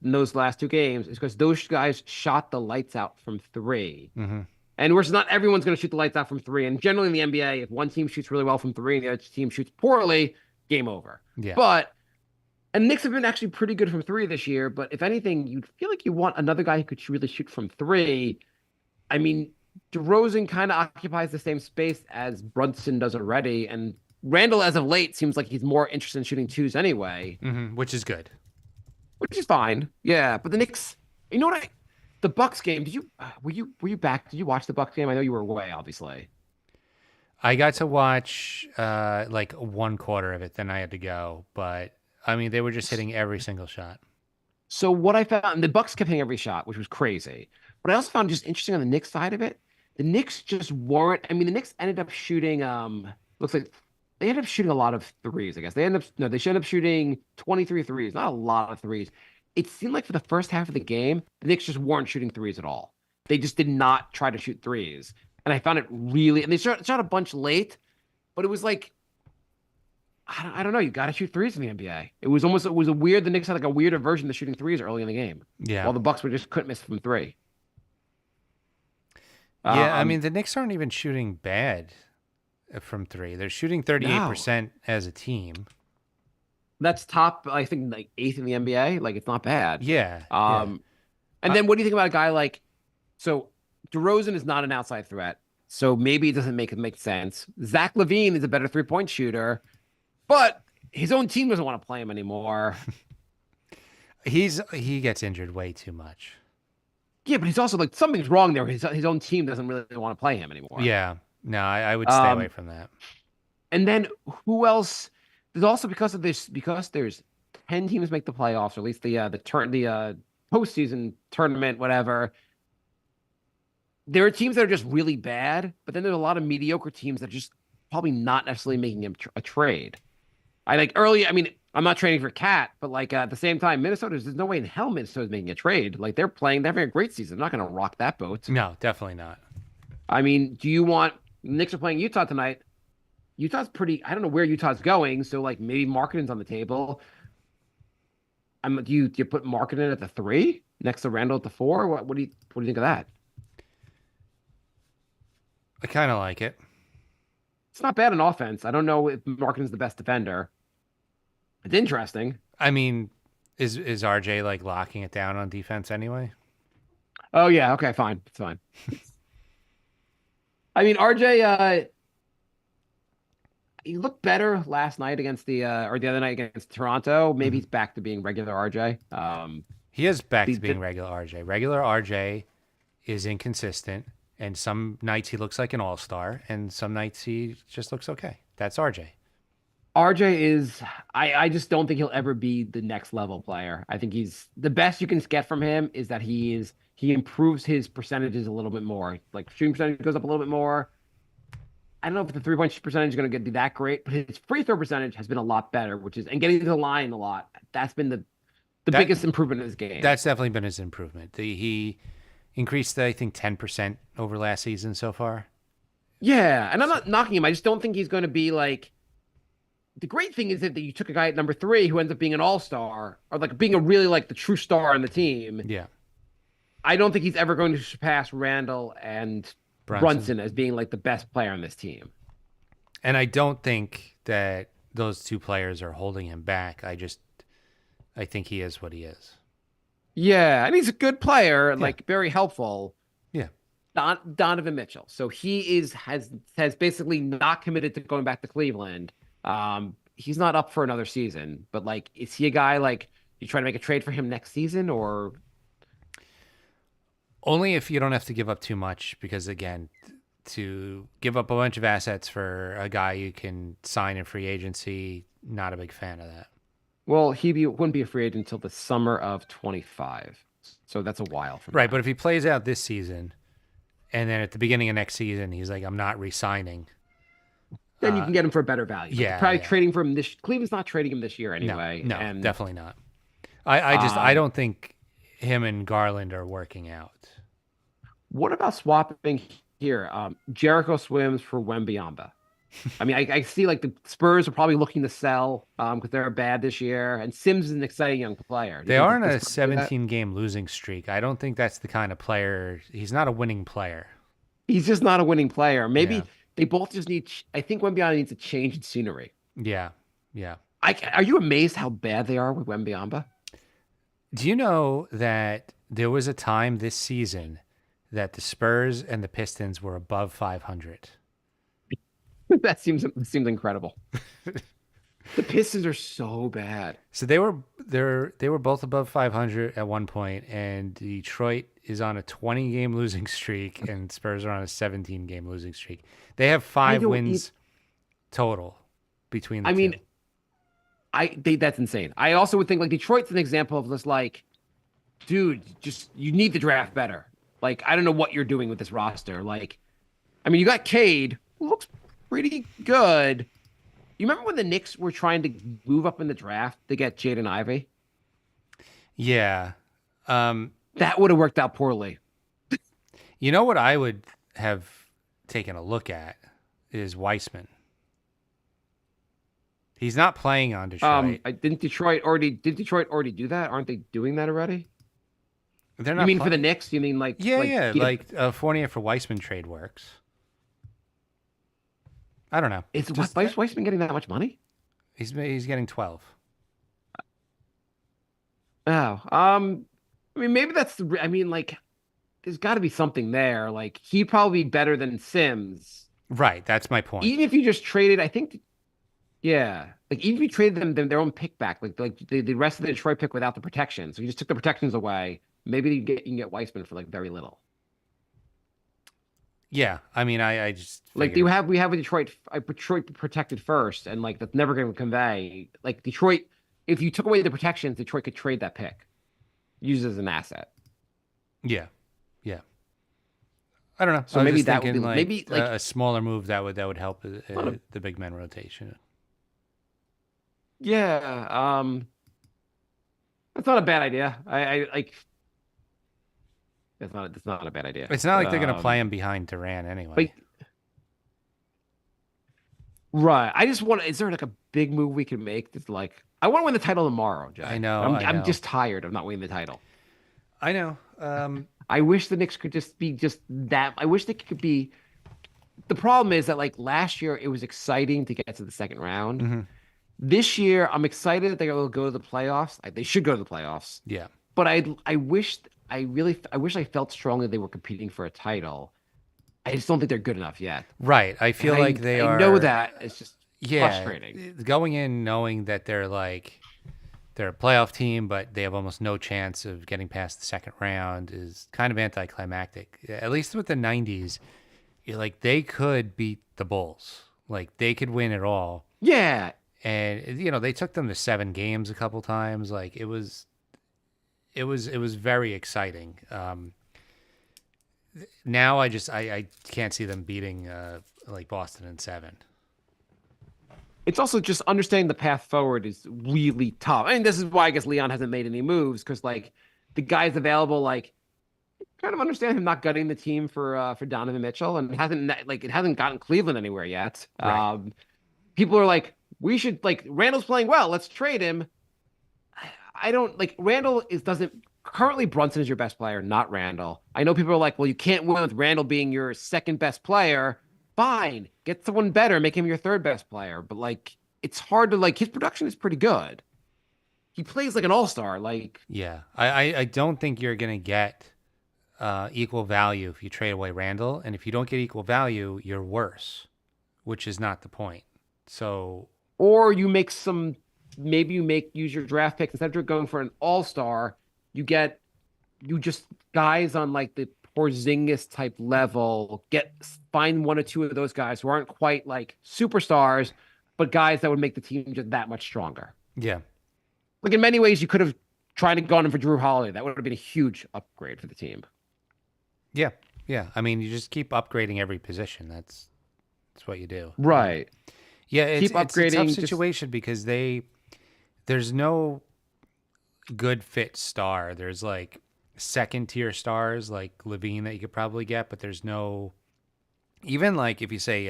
those last two games is because those guys shot the lights out from three. Mm-hmm. And whereas not everyone's going to shoot the lights out from three. And generally in the NBA, if one team shoots really well from three and the other team shoots poorly, game over. Yeah. And Knicks have been actually pretty good from three this year. But if anything, you'd feel like you want another guy who could really shoot from three. I mean, DeRozan kind of occupies the same space as Brunson does already. And Randall, as of late, seems like he's more interested in shooting twos anyway, Which is good. which is fine. Yeah, but the Knicks, you know what? The Bucks game. Were you back? Did you watch the Bucks game? I know you were away, obviously. I got to watch like one quarter of it, then I had to go. But I mean, they were just hitting every single shot. So what I found, the Bucks kept hitting every shot, which was crazy. But I also found just interesting on the Knicks side of it. The Knicks just weren't. I mean, the Knicks ended up shooting. Looks like they ended up shooting a lot of threes. I guess they should end up shooting 23 threes. Not a lot of threes. It seemed like for the first half of the game, the Knicks just weren't shooting threes at all. They just did not try to shoot threes. And I found it really, and they shot a bunch late, but it was like, I don't know. You got to shoot threes in the NBA. It was a weird, the Knicks had like a weirder version of shooting threes early in the game. Yeah. While the Bucks were just couldn't miss from three. Yeah, I mean, the Knicks aren't even shooting bad from three. They're shooting 38% as a team. That's top, I think, like eighth in the NBA. Like, it's not bad. Yeah. And then what do you think about a guy like, so DeRozan is not an outside threat, so maybe it doesn't make sense. Zach LaVine is a better 3-point shooter, but his own team doesn't want to play him anymore. He gets injured way too much. Yeah, but he's also like, something's wrong there. His own team doesn't really want to play him anymore. Yeah. No, I would stay away from that. And then who else? There's also because there's 10 teams make the playoffs, or at least the postseason tournament, whatever. There are teams that are just really bad, but then there's a lot of mediocre teams that are just probably not necessarily making a trade. I mean, I'm not trading for Cat, but like at the same time, there's no way in hell Minnesota's making a trade. Like they're having a great season. I'm not going to rock that boat. No, definitely not. I mean, Knicks are playing Utah tonight. Utah's I don't know where Utah's going, so like maybe Markkanen's on the table. Do you put Markkanen at the 3 next to Randall at the 4? What do you think of that? I kind of like it. It's not bad in offense. I don't know if Markkanen's the best defender. It's interesting. I mean, is RJ like locking it down on defense anyway? Oh yeah, okay, fine. It's fine. I mean, RJ he looked better last night against the other night against Toronto. Maybe he's back to being regular RJ. He is back to being regular RJ. Regular RJ is inconsistent, And some nights he looks like an all-star, and some nights he just looks okay. That's RJ. RJ is, I just don't think he'll ever be the next level player. I think he's the best you can get from him is that he improves his percentages a little bit more. Like shooting percentage goes up a little bit more. I don't know if the 3-point percentage is going to be that great, but his free throw percentage has been a lot better, and getting to the line a lot. That's been the biggest improvement in his game. That's definitely been his improvement. He increased, I think, 10% over last season so far. Yeah, and I'm not knocking him. I just don't think he's going to be like. The great thing is that you took a guy at number 3 who ends up being an all-star, or like being a really like the true star on the team. Yeah. I don't think he's ever going to surpass Randall and Brunson as being like the best player on this team. And I don't think that those two players are holding him back. I think he is what he is. Yeah, and he's a good player, like very helpful. Yeah. Donovan Mitchell. So he has basically not committed to going back to Cleveland. He's not up for another season, but like, is he a guy like you trying to make a trade for him next season or? Only if you don't have to give up too much, because again, to give up a bunch of assets for a guy you can sign in free agency, not a big fan of that. Well, wouldn't be a free agent until the summer of 25. So that's a while from Right, now. but if he plays out this season and then at the beginning of next season he's like, I'm not re-signing, then you can get him for a better value. Yeah, probably trading for him this. Cleveland's not trading him this year anyway. No, and definitely not. I don't think him and Garland are working out. What about swapping here? Jericho Swims for Wembyamba. I mean, I see like the Spurs are probably looking to sell because they're bad this year, and Sims is an exciting young player. They are on a 17-game losing streak. I don't think that's the kind of player. He's not a winning player. He's just not a winning player. Maybe they both just need. I think Wembyamba needs a change in scenery. Yeah. Are you amazed how bad they are with Wembyamba? Do you know that there was a time this season that the Spurs and the Pistons were above 500? That seems incredible. The Pistons are so bad. So they were both above 500 at one point, and Detroit is on a 20-game losing streak, and Spurs are on a 17-game losing streak. They have 5 wins total between the two. That's insane. I also would think like Detroit's an example of this, like, dude, just you need to draft better. Like, I don't know what you're doing with this roster. Like, I mean, you got Cade, who looks pretty good. You remember when the Knicks were trying to move up in the draft to get Jaden Ivey? Yeah. That would have worked out poorly. You know what I would have taken a look at is Weissman. He's not playing on Detroit. Did Detroit already do that? Aren't they doing that already? They're not. You mean for the Knicks? You mean like like a Fournier for Weissman trade works. I don't know. Is Weissman getting that much money? He's getting 12. Oh, I mean, maybe I mean, like, there's got to be something there. Like, he'd probably be better than Sims. Right, that's my point. Even if you just traded, I think, yeah, like even if you traded them their own pick back, like the rest of the Detroit pick without the protection, so you just took the protections away, maybe you can get Weissman for like very little. Yeah, I mean, I just like we have a Detroit protected first, and like that's never going to convey. Like Detroit, if you took away the protections, Detroit could trade that pick, use it as an asset. Yeah. I don't know. So maybe that would be maybe like a smaller move that would help the big men rotation. Yeah, that's not a bad idea. I like. It's not a bad idea. It's not like they're going to play him behind Durant anyway. Right. I just want. Is there like a big move we can make? That's like, I want to win the title tomorrow, Jay. I know. I'm just tired of not winning the title. I know. I wish the Knicks could just be just that. I wish they could be. The problem is that like last year, it was exciting to get to the second round. Mm-hmm. This year, I'm excited that they're going to go to the playoffs. They should go to the playoffs. Yeah. But I wish I felt strongly they were competing for a title. I just don't think they're good enough yet. Right. I feel like I know that. It's just frustrating. Going in knowing that they're like they're a playoff team, but they have almost no chance of getting past the second round is kind of anticlimactic. At least with the 90s, you're like they could beat the Bulls. Like they could win it all. Yeah. And they took them to 7 games a couple times. Like it was very exciting. Now I can't see them beating like Boston in 7. It's also just understanding the path forward is really tough. I mean, this is why I guess Leon hasn't made any moves because like the guys available, like kind of understand him not gutting the team for Donovan Mitchell, and it hasn't gotten Cleveland anywhere yet. Right. People are like, we should like Randall's playing well, let's trade him. I don't like Randall doesn't currently Brunson is your best player, not Randall. I know people are like, well, you can't win with Randall being your second best player. Fine, get someone better, make him your third best player. But like, it's hard to like his production is pretty good. He plays like an all-star. Like, Yeah, I don't think you're gonna get equal value if you trade away Randall, and if you don't get equal value, you're worse, which is not the point. So or you make some, maybe use your draft picks instead of going for an all-star. You just guys on like the Porzingis type level, find one or two of those guys who aren't quite like superstars, but guys that would make the team just that much stronger. yeah, Like in many ways, you could have tried to gone in for Drew Holiday. That would have been a huge upgrade for the team. yeah. I mean, you just keep upgrading every position. That's what you do. Right. Yeah, it's Keep a tough upgrading, just- situation because there's no good fit star. There's like second tier stars like Levine that you could probably get, but there's no, even like if you say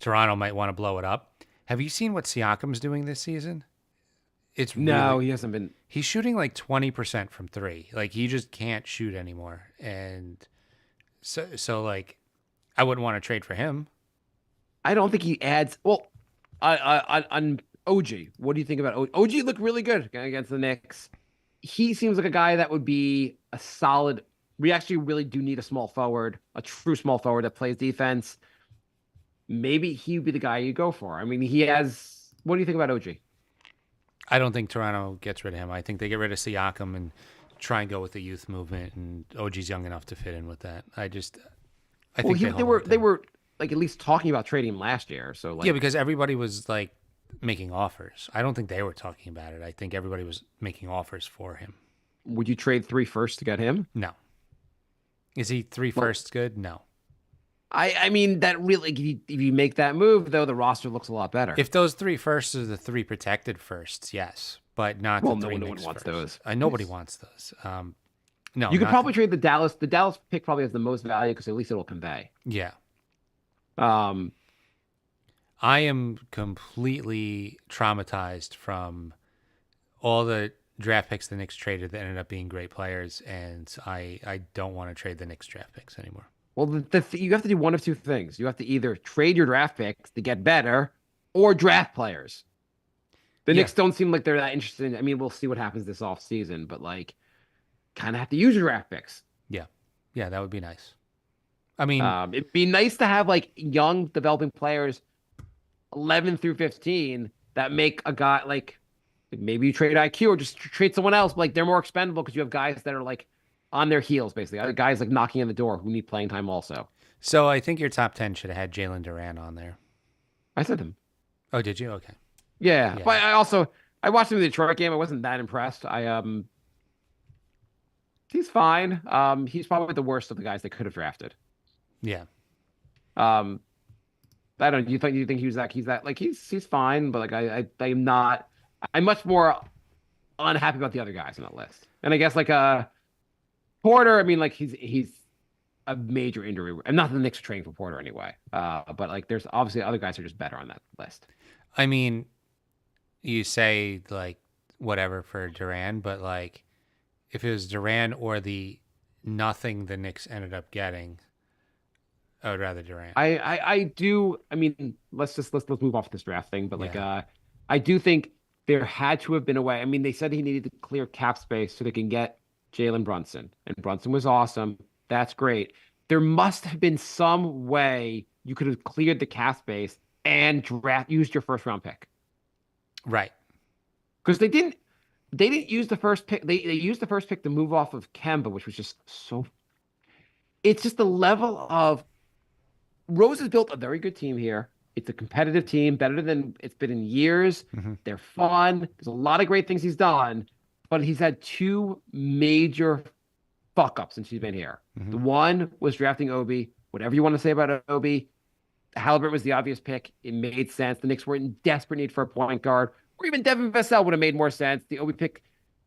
Toronto might want to blow it up. Have you seen what Siakam's doing this season? It's No, really, he hasn't been. he's shooting like 20% from 3. Like he just can't shoot anymore. And so like I wouldn't want to trade for him. I don't think he adds. Well, on OG, what do you think about OG? OG looked really good against the Knicks. He seems like a guy that would be a solid. We actually really do need a small forward, a true small forward that plays defense. Maybe he would be the guy you go for. I mean, he has. What do you think about OG? I don't think Toronto gets rid of him. I think they get rid of Siakam and try and go with the youth movement, and OG's young enough to fit in with that. I Well, think they were like at least talking about trading him last year. So like, yeah, because everybody was like making offers. I don't think they were talking about it. I think everybody was making offers for him. would you trade 3 firsts to get him? No. Is he 3 firsts good? No. I mean that really if you make that move though, the roster looks a lot better. If those 3 firsts are the 3 protected firsts, yes, but not Well, the no 3 one Knicks wants firsts. those. Nobody wants those. No, you could not probably trade the Dallas. The Dallas pick probably has the most value because at least it'll convey. yeah. Um, I am completely traumatized from all the draft picks the Knicks traded that ended up being great players, and I don't want to trade the Knicks draft picks anymore. well, you have to do one of two things. You have to either trade your draft picks to get better, or draft players. The Yeah. Knicks don't seem like they're that interested. I mean, we'll see what happens this offseason, but like, kind of have to use your draft picks. Yeah, that would be nice. I mean, It'd be nice to have like young developing players, 11 through 15, that make a guy like maybe you trade IQ or just trade someone else. But, like they're more expendable because you have guys that are like on their heels, basically. Other guys like knocking on the door who need playing time also. so I think your top 10 should have had Jalen Duran on there. I said them. Oh, did you? Okay. Yeah, Yeah. but I watched him in the Detroit game. I wasn't that impressed. He's fine. He's probably the worst of the guys they could have drafted. Yeah. I don't. You think he's that like he's fine, but like I'm not. I'm much more unhappy about the other guys on that list. And I guess like Porter. I mean, like he's a major injury. And not that the Knicks are trading for Porter anyway. But like there's obviously other guys who are just better on that list. I mean, you say like whatever for Duran, but like if it was Duran or the nothing the Knicks ended up getting, I would rather Duran. I do. I mean, let's move off this draft thing. But like, Yeah. I do think there had to have been a way. I mean, they said he needed to clear cap space so they can get Jalen Brunson, and Brunson was awesome. That's great. There must have been some way you could have cleared the cap space and used your first round pick Right. because they didn't. they didn't use the first pick. They used the first pick to move off of Kemba, which was just so. It's just the level of Rose has built a very good team here. It's a competitive team, better than it's been in years. They're fun. There's a lot of great things he's done, but he's had two major fuck ups since he's been here. The one was drafting Obi. Whatever you want to say about Obi, Halliburton was the obvious pick. It made sense. The Knicks were in desperate need for a point guard, or even Devin Vassell would have made more sense. The Obi pick,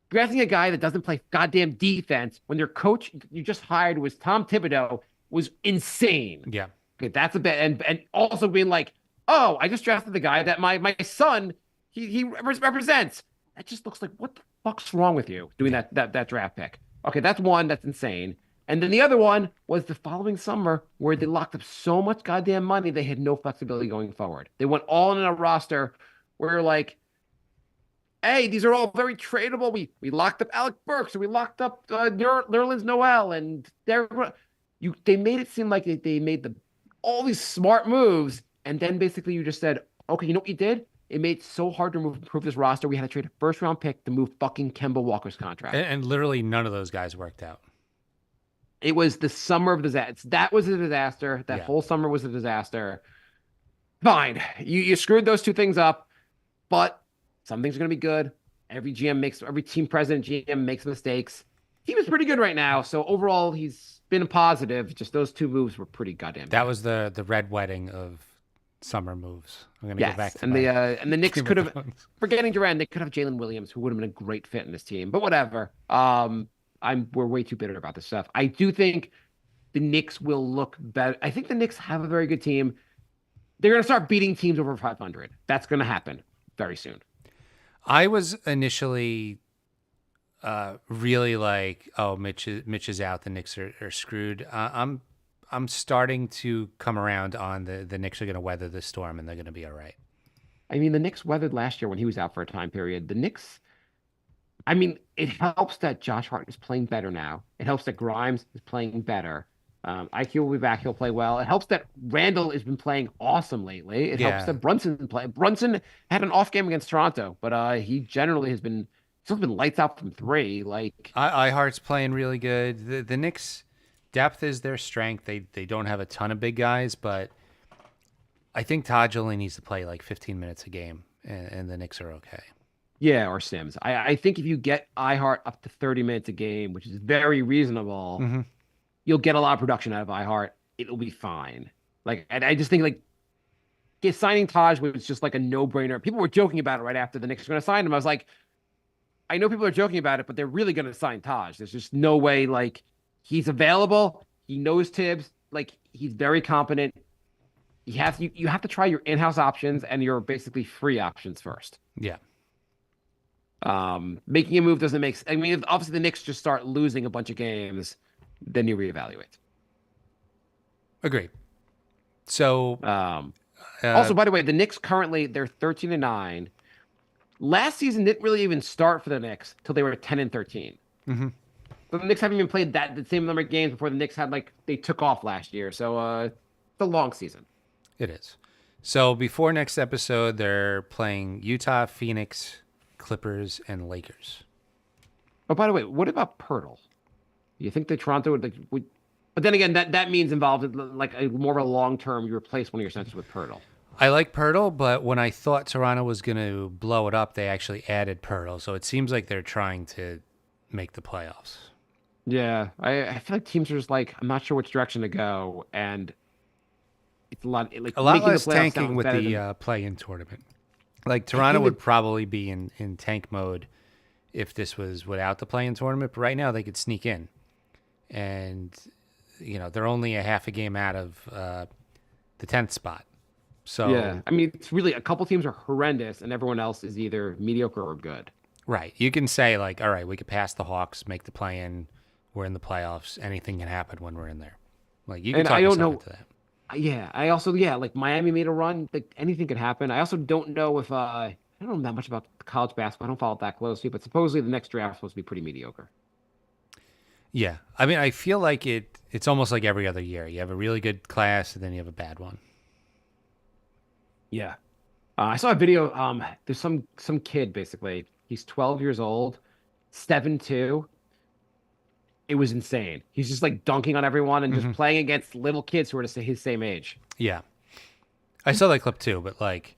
drafting a guy that doesn't play goddamn defense when their coach you just hired was Tom Thibodeau was insane. Yeah. Okay, that's a bit, and also being like, oh, I just drafted the guy that my son he represents. That just looks like, what the fuck's wrong with you doing that draft pick? Okay, that's one. That's insane. And then the other one was the following summer where they locked up so much goddamn money they had no flexibility going forward. They went all in a roster where like, hey, these are all very tradable. We locked up Alec Burks, and we locked up Nerlens Noel, and they made it seem like they made all these smart moves, and then basically you just said, okay, you know what you did? It made it so hard to improve this roster. We had to trade a first-round pick to move fucking Kemba Walker's contract. And literally none of those guys worked out. It was the summer of disaster. That was a disaster. That Yeah. whole summer was a disaster. Fine. You screwed those two things up, but some things are going to be good. Every team president, GM makes mistakes. Team is pretty good right now. So overall, he's been a positive. Just those two moves were pretty goddamn That bad. was the red wedding of summer moves. I'm going to Yes, go back to and the Knicks Game could of have, Thrones. forgetting Durant, they could have Jalen Williams, who would have been a great fit in this team. But whatever. We're way too bitter about this stuff. I do think the Knicks will look better. I think the Knicks have a very good team. They're going to start beating teams over 500. That's going to happen very soon. I was initially really like, oh, Mitch is out. The Knicks are screwed. I'm starting to come around on the Knicks are going to weather the storm and they're going to be all right. I mean, the Knicks weathered last year when he was out for a time period. The Knicks, I mean, it helps that Josh Hart is playing better now. It helps that Grimes is playing better. IQ will be back. He'll play well. It helps that Randall has been playing awesome lately. It helps that Brunson play. Brunson had an off game against Toronto, but he generally has been still been lights out from three. Like Hart's playing really good. The Knicks depth is their strength. They don't have a ton of big guys, but I think Taj only needs to play like 15 minutes a game, and the Knicks are okay. Yeah, or Sims. I think if you get iHeart up to 30 minutes a game, which is very reasonable, you'll get a lot of production out of iHeart. It'll be fine. Like, and I just think like signing Taj was just like a no-brainer. People were joking about it right after the Knicks were going to sign him. I was like, I know people are joking about it, but they're really going to sign Taj. There's just no way. Like, he's available. He knows Tibbs. Like, he's very competent. You have to try your in-house options and your basically free options first. Yeah. Making a move doesn't make. I mean, if obviously the Knicks just start losing a bunch of games, then you reevaluate. Agreed. So, also, by the way, the Knicks currently they're 13-9. Last season didn't really even start for the Knicks till they were 10-13. So the Knicks haven't even played the same number of games before the Knicks had they took off last year. So it's a long season. it is. So before next episode, they're playing Utah, Phoenix, Clippers, and Lakers. Oh, by the way, what about Pirtle? You think that Toronto would? But then again, that means involved like more of a long term. You replace one of your centers with Pirtle. I like Pirtle, but when I thought Toronto was going to blow it up, they actually added Pirtle. So it seems like they're trying to make the playoffs. Yeah, I feel like teams are just like, I'm not sure which direction to go, and it's a lot like A lot making less the playoffs tanking sound with better the than- play-in tournament. Like Toronto would probably be in tank mode if this was without the play-in tournament. But right now they could sneak in, and they're only a half a game out of the 10th spot. So Yeah, I mean, it's really a couple teams are horrendous, and everyone else is either mediocre or good. right, you can say like, all right, we could pass the Hawks, make the play-in, we're in the playoffs. Anything can happen when we're in there. Like you can And talk I don't yourself know. into that. Yeah, I also like Miami made a run. Like anything could happen. I also don't know if I don't know that much about college basketball. I don't follow it that closely, but supposedly the next draft is supposed to be pretty mediocre. Yeah, I mean, I feel like it's almost like every other year. You have a really good class, and then you have a bad one. Yeah. I saw a video. There's some kid basically. He's 12 years old, 7'2". It was insane. He's just like dunking on everyone and just playing against little kids who are his same age. Yeah. I saw that clip too, but like,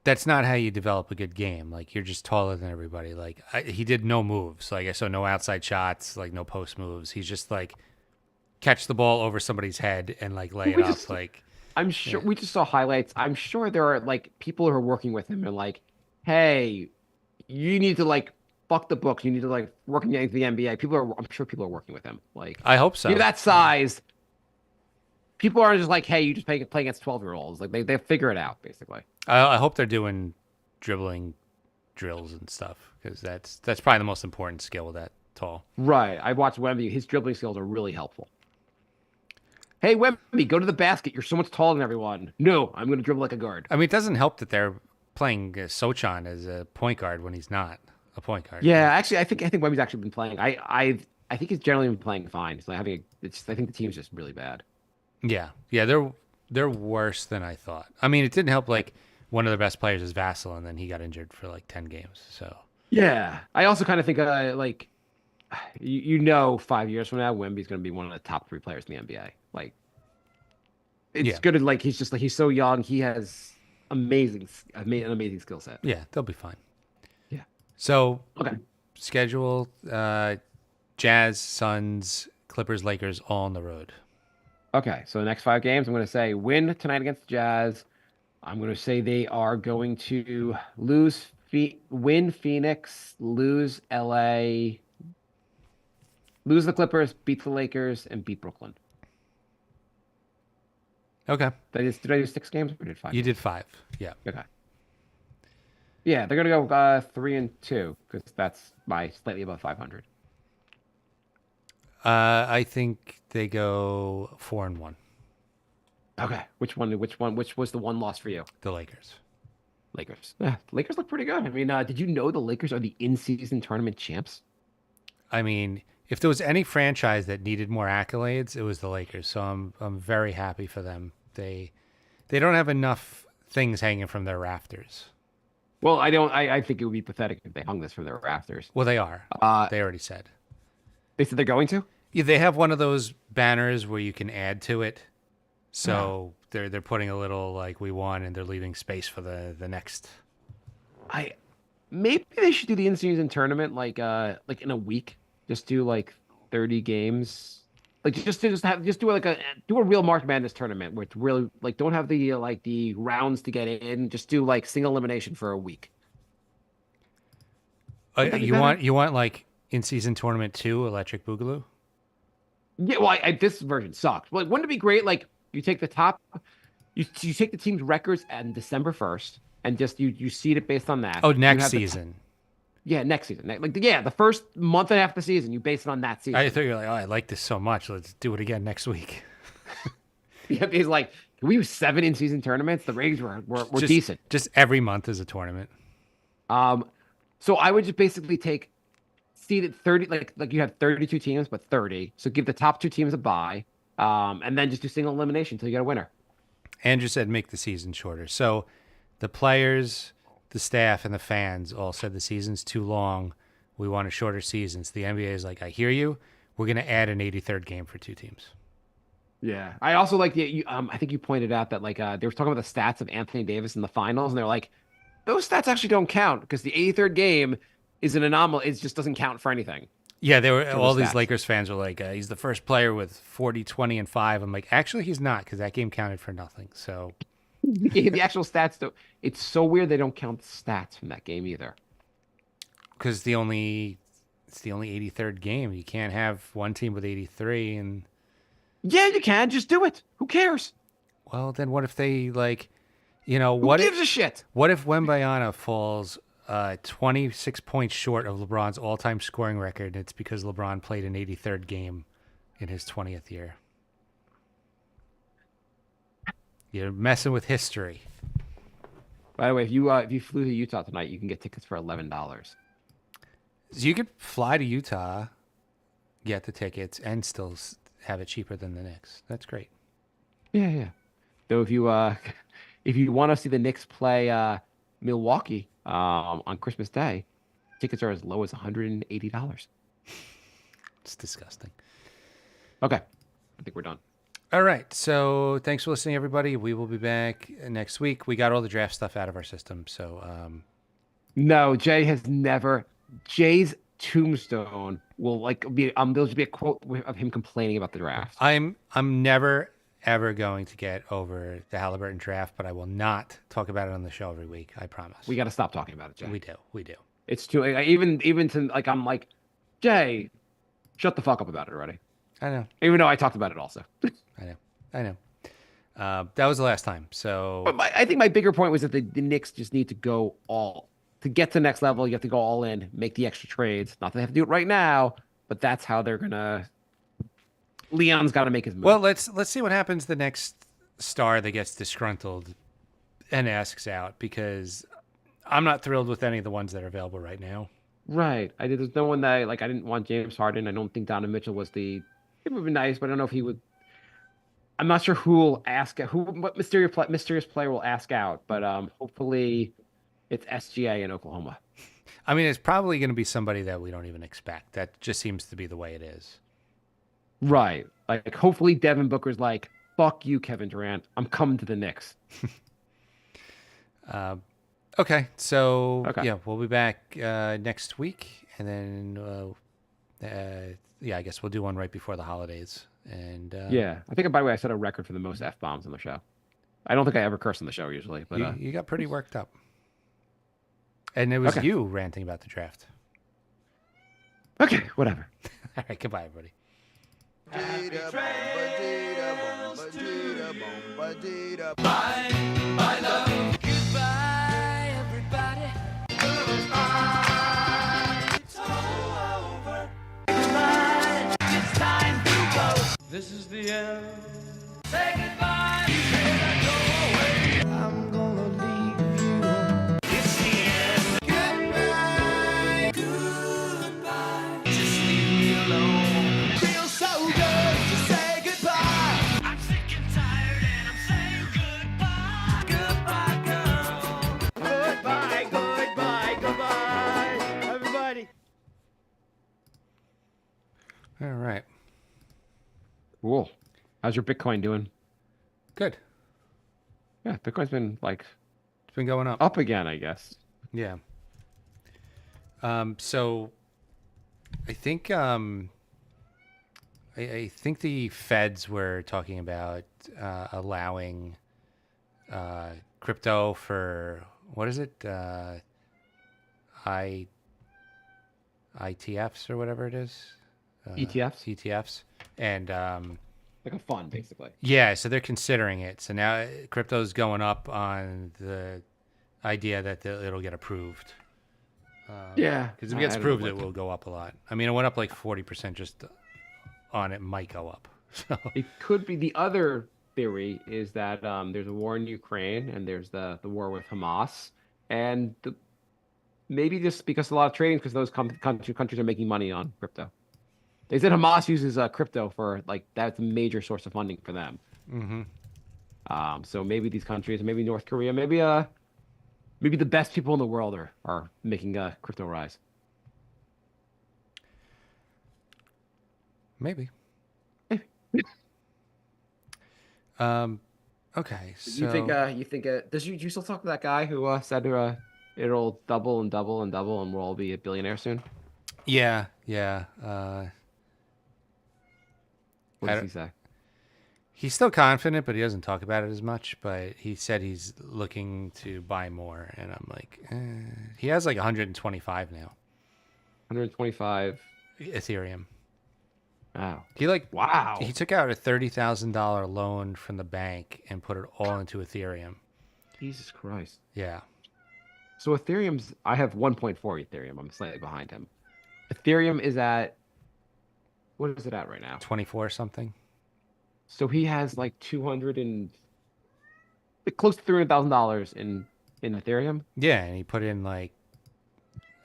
that's not how you develop a good game. Like, you're just taller than everybody. Like, he did no moves. Like, I saw no outside shots, like no post moves. He's just like catch the ball over somebody's head and like lay it We up. just- Like, I'm sure we just saw highlights. I'm sure there are like people who are working with him and like, hey, you need to like fuck the books. You need to like work into the NBA. I'm sure people are working with him. Like, I hope so. you're that size. People aren't just like, hey, you just play against 12-year-olds. Like they figure it out basically. I hope they're doing dribbling drills and stuff because that's probably the most important skill that tall. Right. I watched Wemby. His dribbling skills are really helpful. Hey, Wemby, go to the basket. You're so much taller than everyone. No, I'm going to dribble like a guard. I mean, it doesn't help that they're playing Sochan as a point guard when he's not a point guard. Yeah, actually, I think Wemby's actually been playing. I think he's generally been playing fine. He's like I think the team's just really bad. Yeah, they're worse than I thought. I mean, it didn't help. Like, one of their best players is Vassell, and then he got injured for like 10 games. So Yeah, I also kind of think like, 5 years from now, Wemby's going to be one of the top 3 players in the NBA. Like, it's Yeah. good. Like he's just like he's so young. He has an amazing skill set. yeah, they'll be fine. Yeah. So Okay. schedule: Jazz, Suns, Clippers, Lakers, all on the road. Okay. So the next 5 games, I'm going to say win tonight against the Jazz. I'm going to say they are going to win Phoenix, lose LA, lose the Clippers, beat the Lakers, and beat Brooklyn. Okay, Did I do 6 games or did 5? you did 5. Yeah. Okay. Yeah, they're gonna go 3-2 because that's my slightly above 500. I think they go 4-1. Okay. Which was the one loss for you? The Lakers. Lakers. Yeah, Lakers look pretty good. I mean, did you know the Lakers are the in-season tournament champs? I mean, if there was any franchise that needed more accolades, it was the Lakers. So I'm very happy for them. They don't have enough things hanging from their rafters. Well, I don't. I think it would be pathetic if they hung this from their rafters. Well, they are. Uh, They already said. They said they're going to. Yeah, they have one of those banners where you can add to it. So they're putting a little like we won, and they're leaving space for the next. Maybe they should do the in-season tournament like in a week. Just do like 30 games. Like do a real March Madness tournament where it's really like don't have the rounds to get in. Just do like single elimination for a week. Would that be You better? want like in season tournament 2 Electric Boogaloo? Yeah, well, this version sucks. Like, wouldn't it be great? Like, you take the top, you take the team's records on December 1st, and just you seed it based on that. Oh, You next have the season. yeah, next season. The first month and a half of the season, you base it on that season. I thought you were like, oh, I like this so much. Let's do it again next week. Yeah, he's like, can we use 7 in-season tournaments? The ratings were Just- decent. Just every month is a tournament. So I would just basically take seed at 30, like you have 32 teams, but 30. So give the top 2 teams a bye, and then just do single elimination until you get a winner. Andrew said make the season shorter. So the players, the staff, and the fans all said the season's too long. We want a shorter season. So the NBA is like, I hear you. We're going to add an 83rd game for 2 teams. Yeah, I also like I think you pointed out that like they were talking about the stats of Anthony Davis in the finals, and they're like, those stats actually don't count because the 83rd game is an anomaly. It just doesn't count for anything. Yeah, they were the all these stats. Lakers fans were like, he's the first player with 40, 20, and 5. I'm like, actually, he's not because that game counted for nothing. So The actual stats don't. It's so weird they don't count the stats from that game either. because it's the only 83rd game. You can't have one team with 83 and Yeah, you can just do it. Who cares? well, then what if they like, Who what gives if a shit? what if Wembayana falls 26 points short of LeBron's all-time scoring record? And it's because LeBron played an 83rd game in his 20th year. You're messing with history. By the way, if you flew to Utah tonight, you can get tickets for $11. So you could fly to Utah, get the tickets, and still have it cheaper than the Knicks. That's great. Yeah, yeah. Though if you if you want to see the Knicks play Milwaukee on Christmas Day, tickets are as low as $180. It's disgusting. Okay, I think we're done. All right. So thanks for listening, everybody. We will be back next week. We got all the draft stuff out of our system. So No, Jay has never. Jay's tombstone will like be there'll just be a quote of him complaining about the draft. I'm never ever going to get over the Halliburton draft, but I will not talk about it on the show every week. I promise. We got to stop talking about it, Jay. We do. It's too even to like I'm like, Jay, shut the fuck up about it already. I know. Even though I talked about it also. I know. That was the last time. So But I think my bigger point was that the Knicks just need to go all to get to the next level. You have to go all in, make the extra trades. Not that they have to do it right now, but that's how they're gonna. Leon's got to make his move. well, let's see what happens the next star that gets disgruntled and asks out, because I'm not thrilled with any of the ones that are available right now. Right. There's no one that I didn't want James Harden. I don't think Donovan Mitchell was the. It would be nice, but I don't know if he would. I'm not sure who will ask what mysterious player will ask out, but hopefully it's SGA in Oklahoma. I mean, it's probably going to be somebody that we don't even expect. That just seems to be the way it is. Right. Like hopefully Devin Booker's like, fuck you, Kevin Durant. I'm coming to the Knicks. Okay, so Okay. yeah, we'll be back next week, and then I guess we'll do one right before the holidays. And Yeah. I think by the way I set a record for the most F-bombs on the show. I don't think I ever curse on the show usually, but you got pretty worked up, and it was Okay. you ranting about the draft. okay, whatever. All right, goodbye, everybody. Goodbye, everybody. It's over. Goodbye. It's time to go. This is the end. Say goodbye. You cannot go away. I'm gonna leave you. It's the end. Goodbye. Goodbye. Just leave me alone. Feels so good to say goodbye. I'm sick and tired and I'm saying goodbye. Goodbye, girl. Goodbye, goodbye, goodbye. Everybody. All right, Cool. How's your Bitcoin doing? good. Yeah, Bitcoin's been like It's been going up. up again, I guess. Yeah. So I think I think the feds were talking about allowing crypto for, what is it? ITFs or whatever it is. ETFs? ETFs. And Like a fund, basically. yeah, so they're considering it. So now crypto's going up on the idea that it'll get approved. Yeah. Because if it gets approved, it will go up a lot. I mean, it went up like 40% just on it, might go up. So It could be the other theory is that there's a war in Ukraine and there's the war with Hamas, and maybe just because a lot of trading because those countries are making money on crypto. They said Hamas uses crypto for like that's a major source of funding for them. So maybe these countries, maybe North Korea, maybe the best people in the world are making crypto rise. maybe. Okay, so You think does you still talk to that guy who said it'll double and double and double and we'll all be a billionaire soon? yeah. What I does don't- he say? He's still confident, but he doesn't talk about it as much. But he said he's looking to buy more, and I'm like, he has like 125 now 125. Ethereum. Wow. Wow. He took out a $30,000 loan from the bank and put it all into Ethereum. Jesus Christ. Yeah. So Ethereum's I have 1.4 Ethereum. I'm slightly behind him. Ethereum is at what is it at right now? 24 something. So he has like 200 and close to $300,000 in Ethereum. Yeah, and he put in like,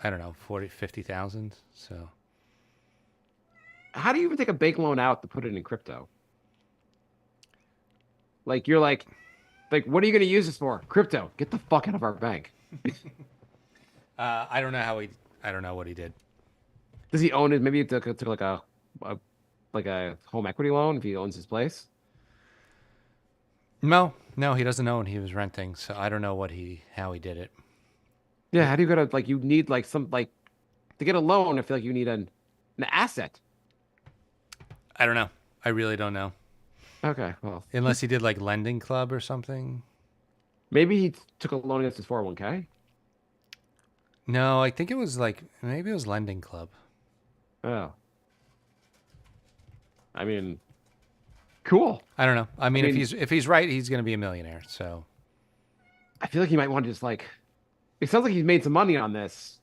I don't know, 50,000. So How do you even take a bank loan out to put it in crypto? Like you're like what are you going to use this for? Crypto. Get the fuck out of our bank. I don't know how he. I don't know what he did. Does he own it? Maybe he took like a home equity loan if he owns his place. No, he doesn't own. He was renting, so I don't know how he did it. Yeah, how do you gotta like you need like some like to get a loan? I feel like you need an asset. I don't know. I really don't know. Okay, well, Unless he did like lending club or something. maybe he took a loan against his 401k. No, I think it was like maybe it was lending club. Oh, I mean, cool. I don't know. I mean, mean- if he's right, he's going to be a millionaire. So I feel like he might want to just like. It sounds like he's made some money on this.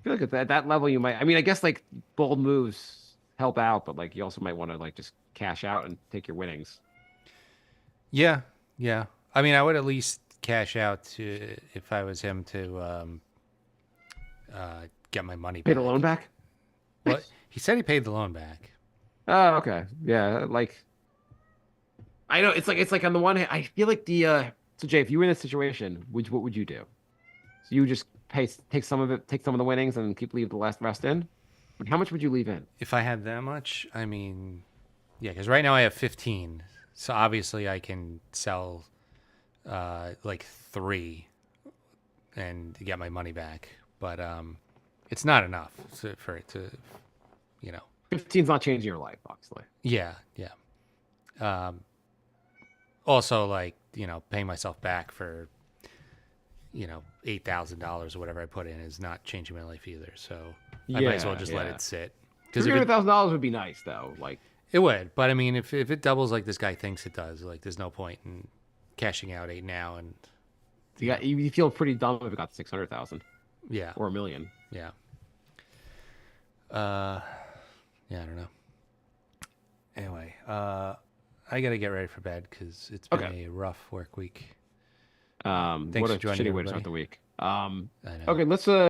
I feel like at that level, you might. I mean, I guess like bold moves help out, but like you also might want to like just cash out and take your winnings. yeah. I mean, I would at least cash out to if I was him to get my money Pay back. the loan back. Well, he said he paid the loan back. Oh, okay. Yeah, like I know it's like on the one hand, I feel like the so Jay, if you were in this situation, what would you do? So you just take some of it, take some of the winnings, and leave the rest in. But how much would you leave in? If I had that much, I mean, yeah, because right now I have 15, so obviously I can sell like 3 and get my money back, but it's not enough for it to, 15's not changing your life, obviously. yeah. Also, like, paying myself back for, $8,000 or whatever I put in is not changing my life either. So I might as well just let it sit. Because $300,000 would be nice, though. Like, it would, but I mean, if it doubles like this guy thinks it does, like, there's no point in cashing out 8 now and you feel pretty dumb if it got 600,000 yeah, or $1 million. yeah. I don't know. Anyway, I gotta get ready for bed because it's been a rough work week. What for a joining shitty way to everybody. start the week. I know. Okay, let's